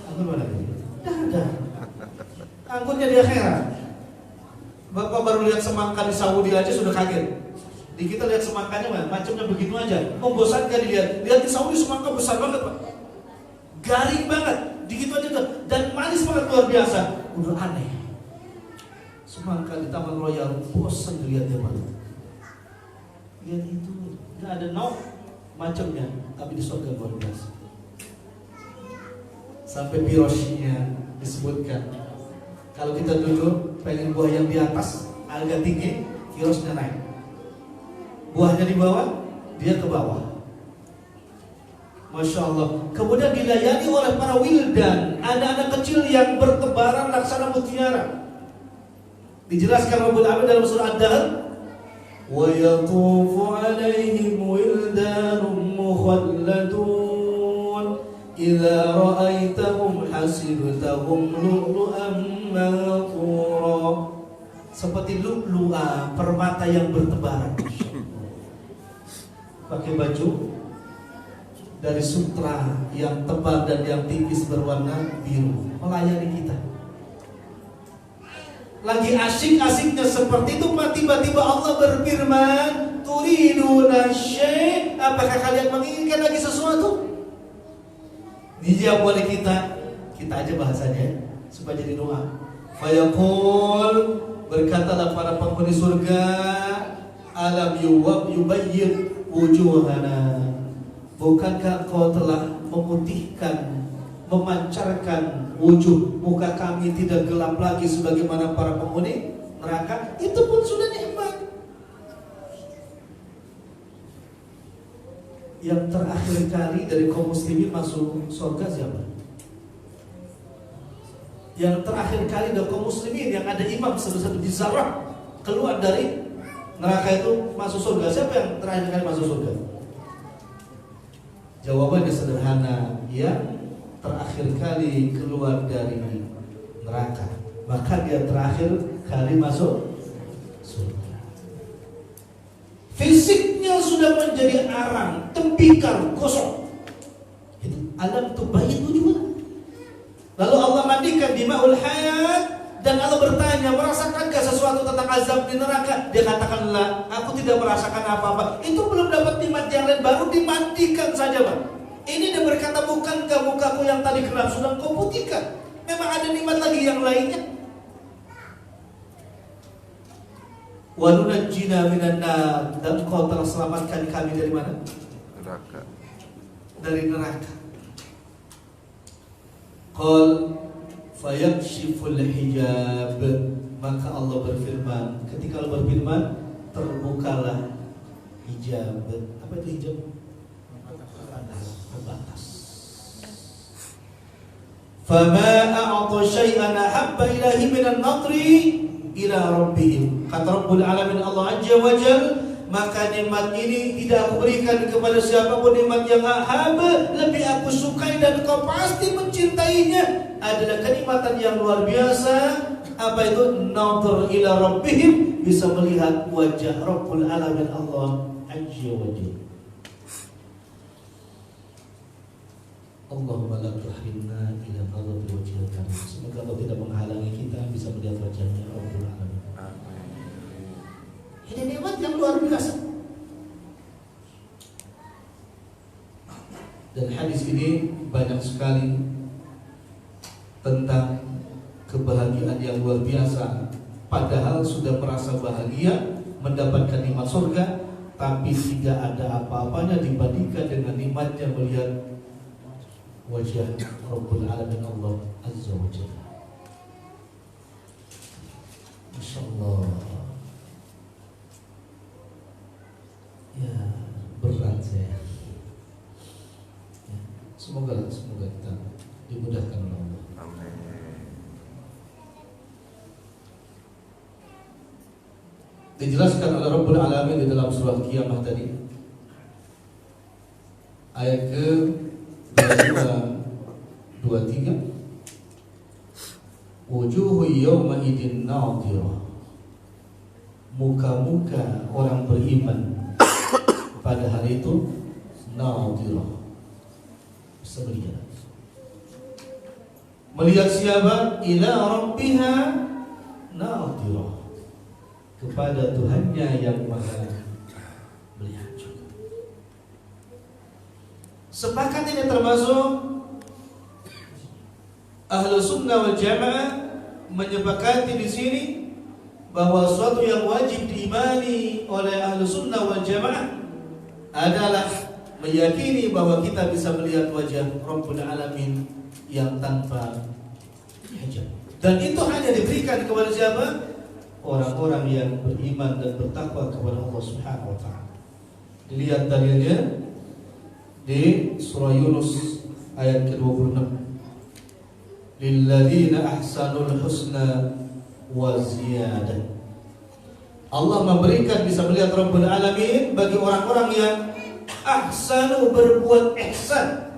S1: Anggur mana? Dah ada. Anggurnya di akhirat. Bapak baru lihat semangka di Saudi aja sudah kaget. Di kita lihat semangkanya macamnya begitu aja, membosankan dilihat. Lihat di Saudi semangka besar banget Pak, garing banget, begitu aja tuh. Dan manis banget luar biasa. Udah aneh. Semangka di Taman Royal, bosan dilihatnya Pak. Lihat itu, nggak ada macamnya, tapi di surga luar biasa. Sampai pirosnya disebutkan. Kalau kita dulu pengen buah yang di atas agak tinggi, pirosnya naik. Buahnya di bawah, dia ke bawah. Masya Allah. Kemudian dilayani oleh para wildan, anak-anak kecil yang bertebaran laksana mutiara. Dijelaskan Rabbul Alamin dalam surah Ad-Dahr, wa yatufu alaihim wildanun mukhalladun idza ra'aitahum hasibtahum lu'lu'an manthura. Seperti lu'lu'a, permata yang bertebaran. Pakai baju dari sutra yang tebal dan yang tipis berwarna biru, melayani kita. Lagi asyik-asyiknya seperti itu, tiba-tiba Allah berfirman, turiduna syai', apakah kalian menginginkan lagi sesuatu? Dijawab oleh kita aja bahasanya supaya jadi doa. Fayaqul, berkatalah para penghuni surga, alam yubayyid wujuhana, bukankah kau telah memutihkan, memancarkan wujud muka kami tidak gelap lagi sebagaimana para penghuni neraka? Itu pun sudah nikmat. Yang terakhir kali dari kaum muslimin masuk surga siapa? Yang terakhir kali dari kaum muslimin yang ada imam sebesar di Zarah keluar dari neraka itu masuk surga. Siapa yang terakhir kali masuk surga? Jawabannya sederhana, yang terakhir kali keluar dari neraka, maka dia terakhir kali masuk surga. Fisiknya sudah menjadi arang, tembikar, gosong. Itu alam tubayyin wujuhana. Lalu Allah mandikan di ma'ul hayat. Dan Allah bertanya, merasakannkah sesuatu tentang azab di neraka? Dia katakan, la, aku tidak merasakan apa-apa. Itu belum dapat nikmat yang lain, baru dimandikan saja Pak. Ini dia berkata, bukankah mukaku yang tadi gelap sudah kau putihkan? Memang ada nikmat lagi yang lainnya. Wa nunajjina minan nar, dan kau telah selamatkan kami dari mana? Neraka. Dari neraka. Qul fayakshiful hijab, maka Allah berfirman, ketika Allah berfirman, terbukalah hijab. Apa itu hijab? Pembatas. Fama a'ta syai'an ahabba ilahi minan nadri ila rabbihim. Kata Rabbul Alamin Allah Azza wa Jalla, maka nikmat ini tidak aku berikan kepada siapapun. Nikmat yang ahab, lebih aku sukai dan kau pasti mencintainya, adalah kenikmatan yang luar biasa. Apa itu? Nadhr ila rabbihim, bisa melihat wajah Rabbul Alamin Allah Azza wa Jalla. Allahumma la tuhrimna ila nadhri wajhil karim. Semoga Allah tidak menghalangi kita bisa melihat wajahnya Rabbul Alamin. Ini nikmat yang luar biasa. Dan hadis ini banyak sekali tentang kebahagiaan yang luar biasa. Padahal sudah merasa bahagia mendapatkan nikmat surga, tapi tidak ada apa-apanya dibandingkan dengan nikmatnya melihat wajah Rabbul Alamin Allah Azza wa Jalla. Masya Allah. Ya, berat saya. Ya, semoga kita dimudahkan oleh Allah. Amin. dijelaskan oleh Rabbul Alamin di dalam surah Qiyamah tadi, ayat ke 23, wujuhu yawma idin nadhirah, muka-muka orang beriman pada hari itu nadhirah, bisa melihat. Melihat siapa? Ila rabbiha nadhirah, kepada Tuhannya yang maha melihat juga. Sepakat ini termasuk Ahlu Sunnah wal Jamaah menyepakati di sini bahwa suatu yang wajib diimani oleh Ahlu Sunnah wal Jamaah adalah meyakini bahwa kita bisa melihat wajah Rabbul Alamin yang tanpa hijab. Dan itu hanya diberikan kepada siapa? Orang-orang yang beriman dan bertakwa kepada Allah Subhanahu wa taala. Dilihat dalilnya di surah Yunus ayat ke-26. Lilladzina ahsanul husna wa ziyadah. Allah memberikan bisa melihat Rabbul Alamin bagi orang-orang yang ahsanu, berbuat ihsan.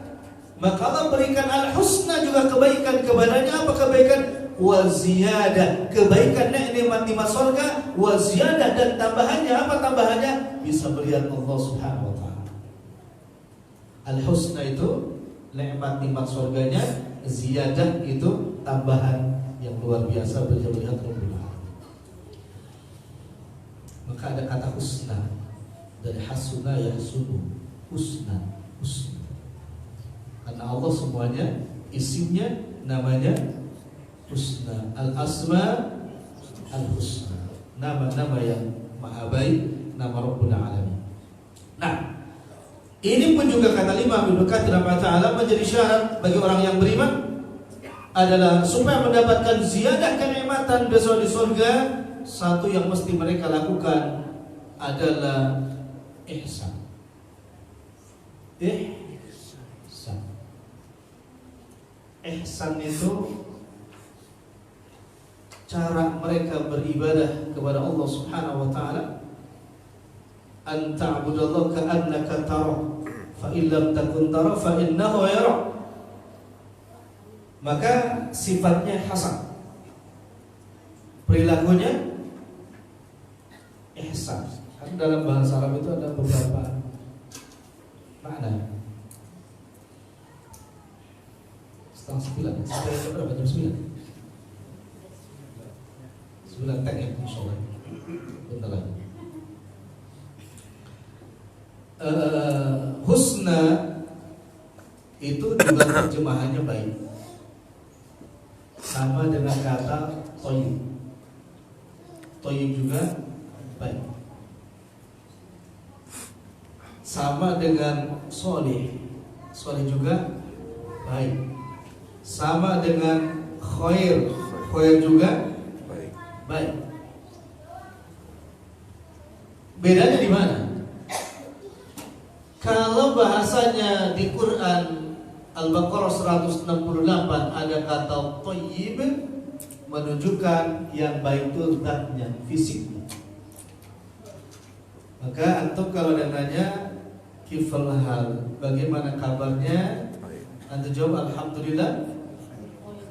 S1: Maka Allah berikan al-husna juga kebaikan kepadanya. Apa kebaikan? Wa ziyadah, kebaikan nikmat surga. Wa ziyadah, dan tambahannya apa tambahannya? Bisa melihat Allah Subhanahu wa taala. Al-husna itu nikmat surganya, ziyadah itu tambahan yang luar biasa bisa melihat Rabbul Alamin. Maka ada kata husna dari hasuna yahsunu, husna, husna. Karena Allah semuanya isimnya namanya husna, al-asma al-husna, nama-nama yang maha baik, nama Rabbul Alamin. Nah, ini pun juga kata Imam Ibnu Katsir rahimahullah menjadi syarat bagi orang yang beriman adalah supaya mendapatkan ziyadah kenikmatan besok di surga. Satu yang mesti mereka lakukan adalah ihsan. Ihsan itu cara mereka beribadah kepada Allah Subhanahu wa taala. An ta'budallaha ka'annaka tarah, fa in lam takun tarah fa innahu yarah. Maka sifatnya hasan, perilakunya ihsan. Karena dalam bahasa Arab itu ada beberapa makna. Setengah 9, sampai jam berapa? Jam 9? 9 tag ya, insyaallah. Bentar lagi. Husna itu juga terjemahannya baik, sama dengan kata thayyib. Thayyib juga baik, sama dengan soleh. Soleh juga baik, sama dengan khair. Khair juga baik. Bedanya di mana? Kalau bahasanya di Quran Al-Baqarah 168 ada kata thayyib, menunjukkan yang baik itu zatnya, fisiknya. Maka antum kalau ada nanya kifal hal, bagaimana kabarnya? Antum jawab alhamdulillah.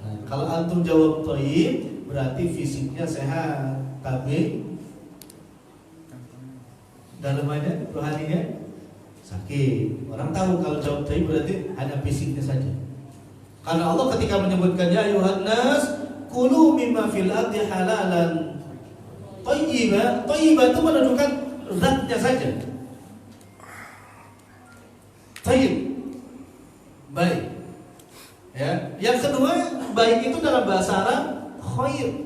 S1: Nah, kalau antum jawab thayyib berarti fisiknya sehat, tapi dalamannya, rohaninya sakit. Orang tahu kalau jawab thayyib berarti hanya fisiknya saja. Karena Allah ketika menyebutkan ya ayuhan nas kulu mimma fil ardi halalan thayyiba, thayyiba itu menunjukkan zatnya saja. Thayyib, baik. Ya, yang kedua, baik itu dalam bahasa Arab khair.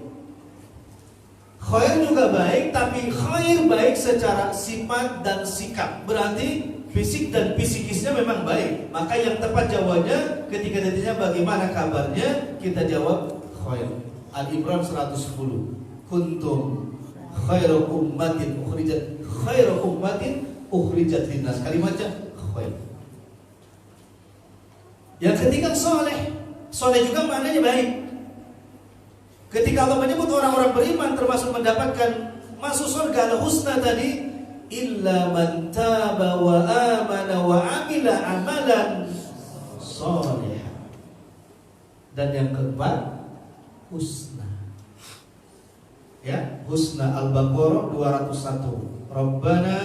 S1: Khair juga baik, tapi khair baik secara sifat dan sikap. Berarti fisik dan psikisnya memang baik. Maka yang tepat jawabannya ketika ditanya bagaimana kabarnya, kita jawab khair. Al-Imran 110. Kuntum khairu ummatin ukhrijat linnas. Kalimatnya khair. Yang ketiga soleh. Soleh juga maknanya baik. Ketika Allah menyebut orang-orang beriman termasuk mendapatkan masuk surga al-husna tadi, illa man taba wa amana wa amila amalan shalih. Dan yang keempat, husna. Ya, husna Al-Baqarah 201. Rabbana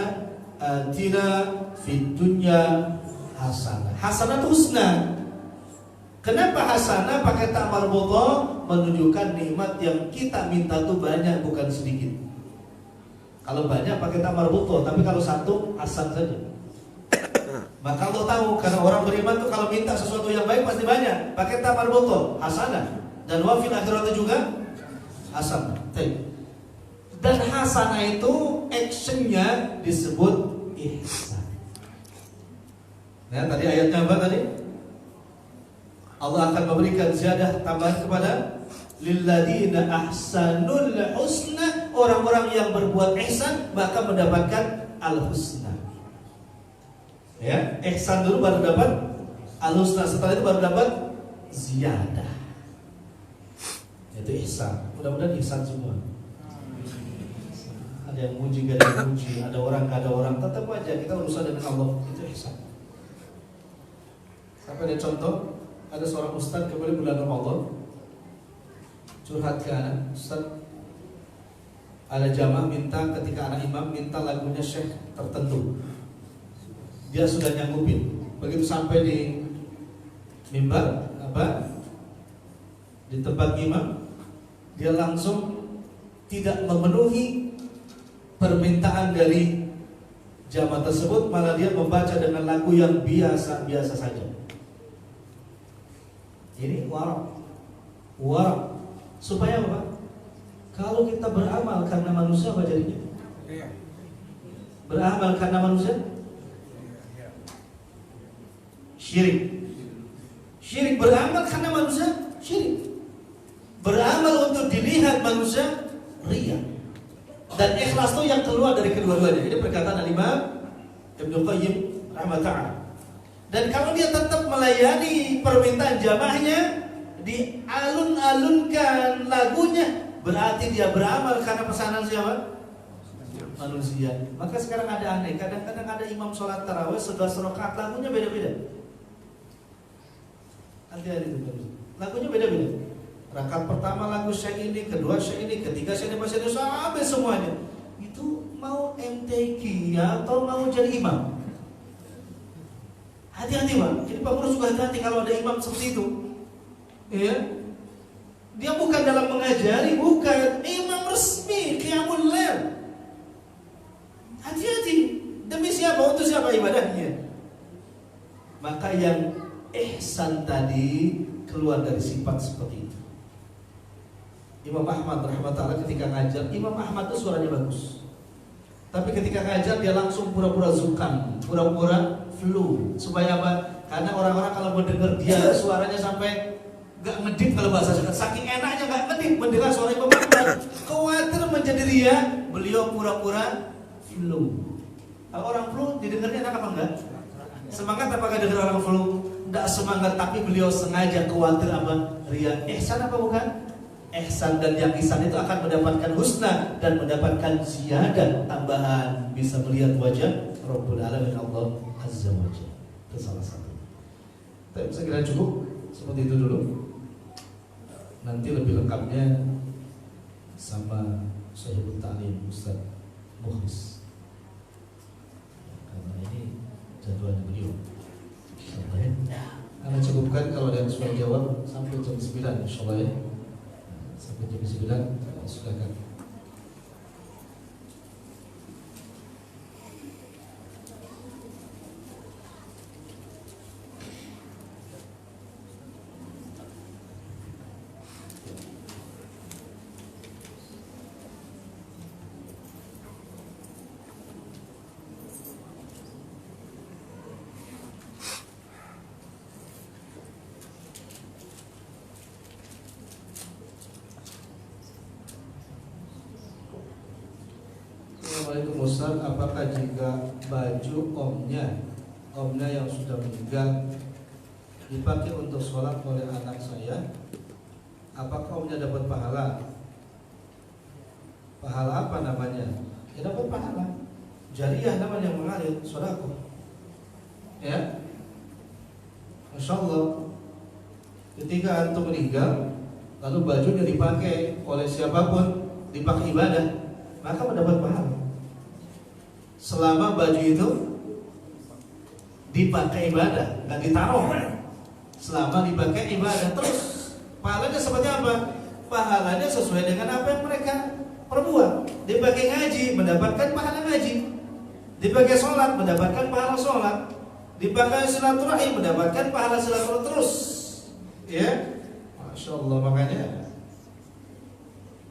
S1: atina fid dunya hasanah. Hasanah itu husna. Kenapa hasanah pakai ta marbutah? Menunjukkan nikmat yang kita minta tuh banyak, bukan sedikit. Kalau banyak pakai ta marbutah, tapi kalau satu hasan saja. Maka Allah tahu, karena orang beriman tuh kalau minta sesuatu yang baik pasti banyak. Pakai ta marbutah, hasanah. Dan wa fil akhirati juga hasanah. Dan hasanah itu actionnya disebut ihsan. Nah, tadi ayatnya apa tadi? Allah akan memberikan ziyadah tambahan kepada lilladzina ahsanul husna, orang-orang yang berbuat ihsan maka mendapatkan al-husna. Ya, ihsan dulu baru dapat al-husna, setelah itu baru dapat ziyadah. Itu ihsan. Mudah-mudahan ihsan semua. Ada yang muji, gak ada yang muji, ada orang, gak ada orang, tetap aja kita urusan dengan Allah. Itu ihsan. Sampai ada contoh, ada seorang ustaz kembali bulan Ramadan curhat ke anak, ustaz, ada jamaah minta ketika anak imam minta lagunya syekh tertentu, dia sudah nyanggupin. Begitu sampai di mimbar di tempat imam, dia langsung tidak memenuhi permintaan dari jamaah tersebut, malah dia membaca dengan lagu yang biasa-biasa saja. Ini warak supaya apa? Kalau kita beramal karena manusia, apa jadinya? Beramal karena manusia, syirik. Beramal karena manusia, syirik. Beramal untuk dilihat manusia, riya. Dan ikhlas itu yang keluar dari kedua-duanya. Ini perkataan Al-Imam Ibnu Qayyim rahimahullah. Dan kalau dia tetap melayani permintaan jamaahnya, dialun-alunkan lagunya, berarti dia beramal karena pesanan siapa? Manusia. Maka sekarang ada aneh, kadang-kadang ada imam sholat tarawih 11 rakaat lagunya beda-beda. Hati-hati itu, lagunya beda-beda. Rakaat pertama lagu syekh ini, kedua syekh ini, ketiga syekh ini, masih sampai semuanya. Itu mau MTQ ya, atau mau jadi imam? Hati-hati Pak, jadi pengurus juga hati-hati kalau ada imam seperti itu. Ya, dia bukan dalam mengajari, bukan imam resmi, qiyamul lail. Hati-hati, demi siapa? Untuk siapa ibadahnya? Maka yang ihsan tadi keluar dari sifat seperti itu. Imam Ahmad rahimahullah ketika ngajar, Imam Ahmad itu suaranya bagus, tapi ketika ngajar dia langsung pura-pura zukam, pura-pura flu. Supaya apa? Karena orang-orang kalau mendengar dia suaranya sampai gak ngedip, kalau bahasa Sunda, saking enaknya gak ngedip mendengar suara Imam Ahmad, khawatir menjadi ria, beliau pura-pura flu. Kalau orang flu didengarnya enak apa enggak? Semangat apa gak dengar orang flu? Enggak semangat, tapi beliau sengaja khawatir apa? Ria. Ihsan apa bukan? Ihsan. Dan yang ihsan itu akan mendapatkan husna dan mendapatkan ziyadah tambahan, bisa melihat wajah Rabbul Alamin Allah Azza wa Jalla. Itu salah satu. Tapi saya kira cukup seperti itu dulu. Nanti lebih lengkapnya sama Sahibul Ta'lim Ustaz Mukhlis, karena ini jadwalnya beliau. Karena cukupkan kalau ada yang sudah jawab sampai jam 9 insyaallah ya. Sampai jam 9 silakan. Assalamualaikum Ustaz, apakah jika baju omnya yang sudah meninggal dipakai untuk sholat oleh anak saya, apakah omnya dapat pahala? Pahala apa namanya? Ya dapat pahala. Jariyah namanya mengalir, sedekah. Ya. Masya Allah. Ketika antum meninggal, lalu bajunya dipakai oleh siapapun, dipakai ibadah, maka mendapat pahala. Selama baju itu dipakai ibadah, nggak ditaruh. Selama dipakai ibadah terus, pahalanya seperti apa? Pahalanya sesuai dengan apa yang mereka perbuat. Dipakai ngaji, mendapatkan pahala ngaji. Dipakai sholat, mendapatkan pahala sholat. Dipakai silaturahim, mendapatkan pahala silaturahim terus. Ya, Masya Allah. Makanya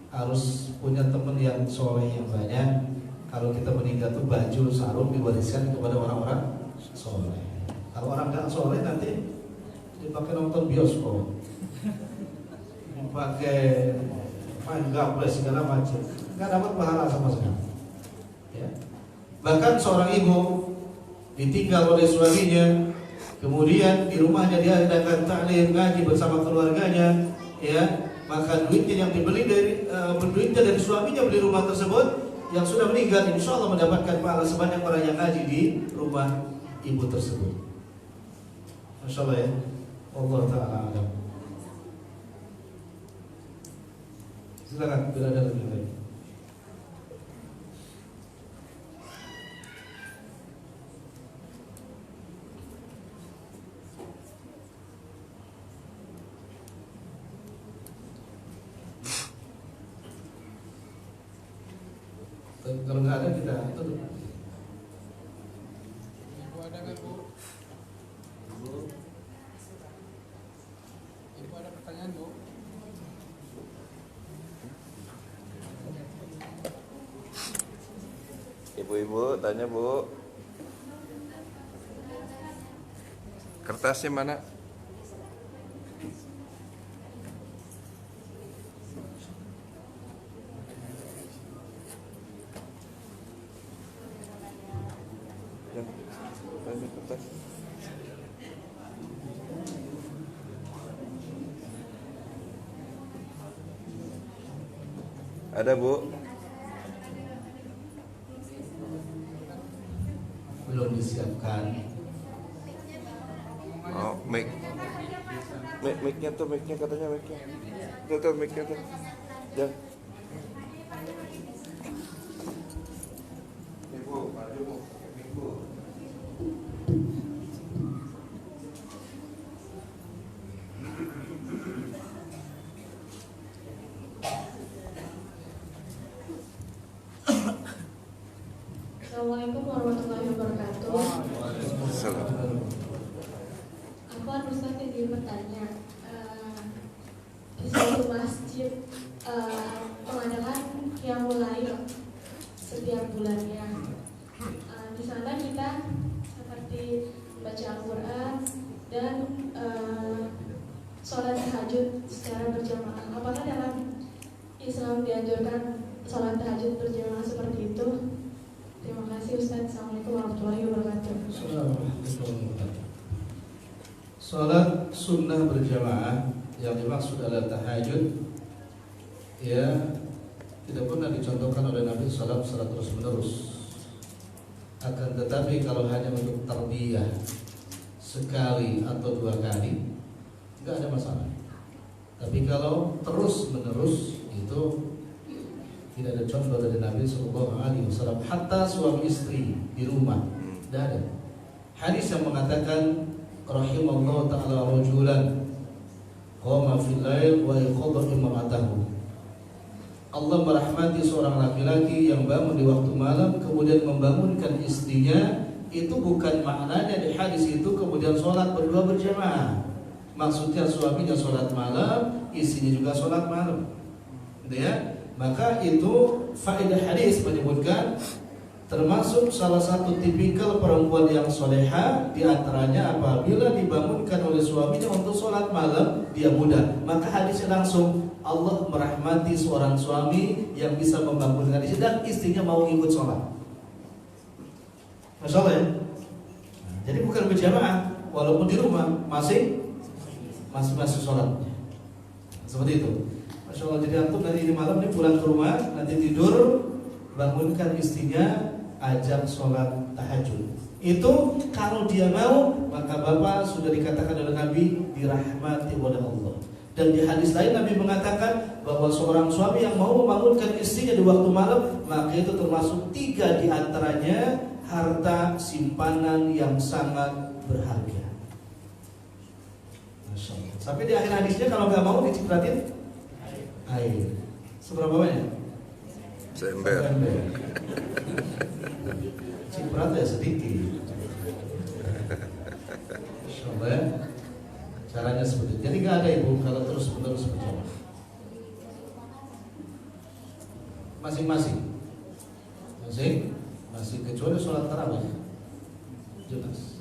S1: harus punya teman yang soleh yang banyak. Kalau kita meninggal tuh baju sarung diwariskan kepada orang-orang soleh. Kalau orang nggak soleh nanti dipakai nonton bioskop, dipakai main gaple segala macam, nggak dapat pahala sama sekali. Ya. Bahkan seorang ibu ditinggal oleh suaminya, kemudian di rumahnya dia adakan taklim ngaji bersama keluarganya, ya, maka duitnya yang dibeli duitnya dari suaminya beli rumah tersebut, yang sudah meninggal insya Allah mendapatkan pahala sebanyak orang yang ngaji di rumah ibu tersebut. Masya Allah ya. Allah Ta'ala alam. Silakan bila ada lebih baik. Kalau nggak ada kita tutup.
S2: Ibu ada nggak Bu? Ibu ada pertanyaan Bu?
S3: Ibu-ibu tanya Bu. Kertasnya mana? Tanya kertas. Ada Bu?
S1: Belum disiapkan.
S3: Oh, mic-nya tuh, mic-nya katanya mic-nya. Tuh mic-nya tuh. Ya. Ibu, maju Bu. Ibu.
S4: Assalamualaikum warahmatullahi wabarakatuh.
S3: Assalamualaikum.
S4: Afwan Ustaz ingin bertanya, di suatu masjid mengadakan qiyamul lail setiap bulannya. Di sana kita seperti membaca Al-Quran dan sholat tahajud secara berjamaah. Apakah dalam Islam dianjurkan sholat tahajud berjamaah seperti itu? Terima kasih Ustaz. Assalamualaikum warahmatullahi wabarakatuh.
S1: Salat sunnah berjamaah yang dimaksud adalah tahajud, ya, tidak pernah dicontohkan oleh Nabi SAW secara terus menerus. Akan tetapi kalau hanya untuk tarbiyah sekali atau dua kali, nggak ada masalah. Tapi kalau terus menerus itu tidak ada contoh dari Nabi SAW. Hatta suami istri di rumah tidak ada hadis yang mengatakan rahimallahu ta'ala rajulan qama fil lail wa yaqadha imra'atahu. Allah merahmati seorang laki-laki yang bangun di waktu malam kemudian membangunkan istrinya. Itu bukan maknanya di hadis itu kemudian sholat berdua berjamaah. Maksudnya suaminya sholat malam, istrinya juga sholat malam, gitu ya. Maka itu faedah hadis menyebutkan termasuk salah satu tipikal perempuan yang soleha, diantaranya apabila dibangunkan oleh suaminya untuk sholat malam dia mudah. Maka hadisnya langsung Allah merahmati seorang suami yang bisa membangunkan istri dan istrinya mau ikut sholat. Masya Allah ya. Jadi bukan berjamaah, walaupun di rumah masih sholat. Seperti itu. Masya Allah, jadi antum nanti ini malam nih pulang ke rumah, nanti tidur, bangunkan istrinya, ajak sholat tahajud. Itu kalau dia mau, maka bapak sudah dikatakan oleh Nabi dirahmati oleh Allah. Dan di hadis lain Nabi mengatakan bahwa seorang suami yang mau membangunkan istrinya di waktu malam, maka itu termasuk 3 di antaranya harta simpanan yang sangat berharga. Masya Allah. Sampai di akhir hadisnya kalau nggak mau dicipratin air. Seberapa banyak?
S3: Sember.
S1: Ciprat ya sedikit. Masya Allah ya. Caranya seperti itu. Jadi nggak ada ibu kalau terus menerus berjamaah. Masing-masing. Masih kecuali sholat tarawih. Jelas.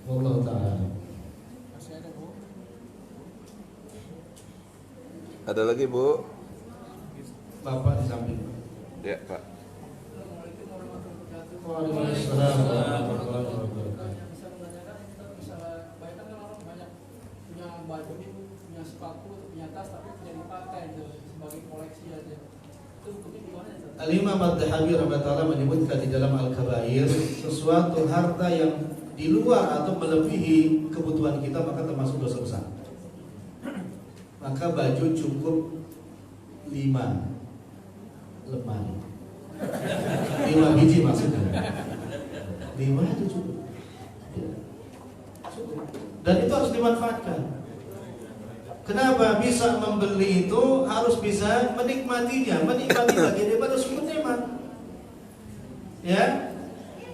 S1: Wallahu ta'ala.
S2: Masih ada bu.
S3: Ada lagi Bu?
S1: Bapak di samping.
S3: Ya Pak.
S2: Assalamualaikum warahmatullahi wabarakatuh.
S1: Waalaikumsalam warahmatullahi wabarakatuh.
S2: Bisa menanyakan, misalnya kebanyakan kan orang banyak punya baju, punya sepatu, punya tas, tapi tidak dipakai gitu, sebagai koleksi aja. Itu hukumnya gimana itu?
S1: Al-Imam Ad-Dahawi rahimahullah menyebutkan di dalam Al-Kabair, sesuatu harta yang di luar atau melebihi kebutuhan kita maka termasuk dosa besar. Maka baju cukup 5 lemari, 5 biji maksudnya. 5 itu cukup. Ya. Cukup. Dan itu harus dimanfaatkan. Kenapa? Bisa membeli itu harus bisa menikmatinya, menikmati bagian daripada syukur nikmat. Ya,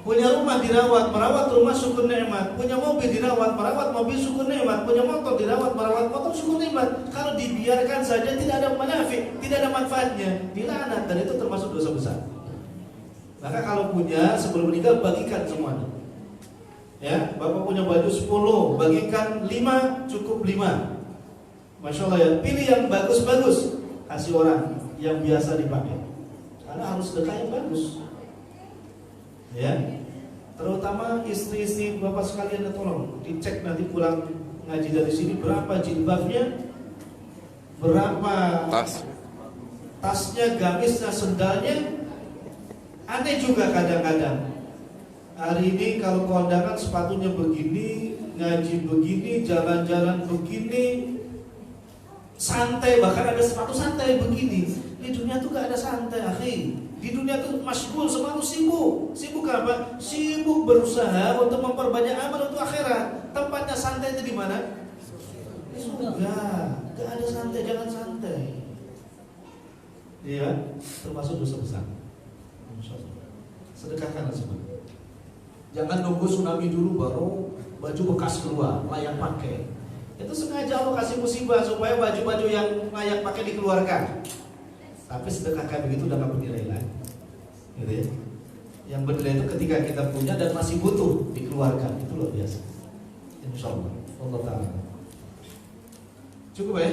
S1: punya rumah dirawat, merawat rumah syukur nikmat. Punya mobil dirawat, merawat mobil syukur nikmat. Punya motor dirawat, merawat motor syukur nikmat. Kalau dibiarkan saja tidak ada manfaat, tidak ada manfaatnya, dilaknat dan itu termasuk dosa besar. Maka kalau punya sebelum meninggal bagikan semuanya. Ya, Bapak punya baju 10, bagikan 5, cukup 5. Masya Allah ya, pilih yang bagus-bagus, kasih orang yang biasa dipakai. Karena harus sedekah yang bagus. Ya, terutama istri-istri bapak sekalian, tolong dicek nanti pulang ngaji dari sini berapa jilbabnya, berapa tasnya, gamisnya, sendalnya. Aneh juga kadang-kadang. Hari ini kalau kondangan sepatunya begini, ngaji begini, jalan-jalan begini, santai, bahkan ada sepatu santai begini. Di dunia tuh gak ada santai, akhi. Di dunia tuh masyghul, selalu sibuk. Sibuk apa? Sibuk berusaha untuk memperbanyak amal untuk akhirat. Tempatnya santai itu di mana? Di surga. Gak ada santai, jangan santai. Iya, termasuk dosa besar. Sedekahkan semua. Jangan nunggu tsunami dulu baru baju bekas keluar, layak pakai. Itu sengaja Allah kasih musibah supaya baju-baju yang layak pakai dikeluarkan. Tapi sedekah kayak begitu udah gak bernilai lagi, gitu ya. Yang bernilai itu ketika kita punya dan masih butuh dikeluarkan, itu luar biasa. Insya Allah. Allah Ta'ala. Cukup ya.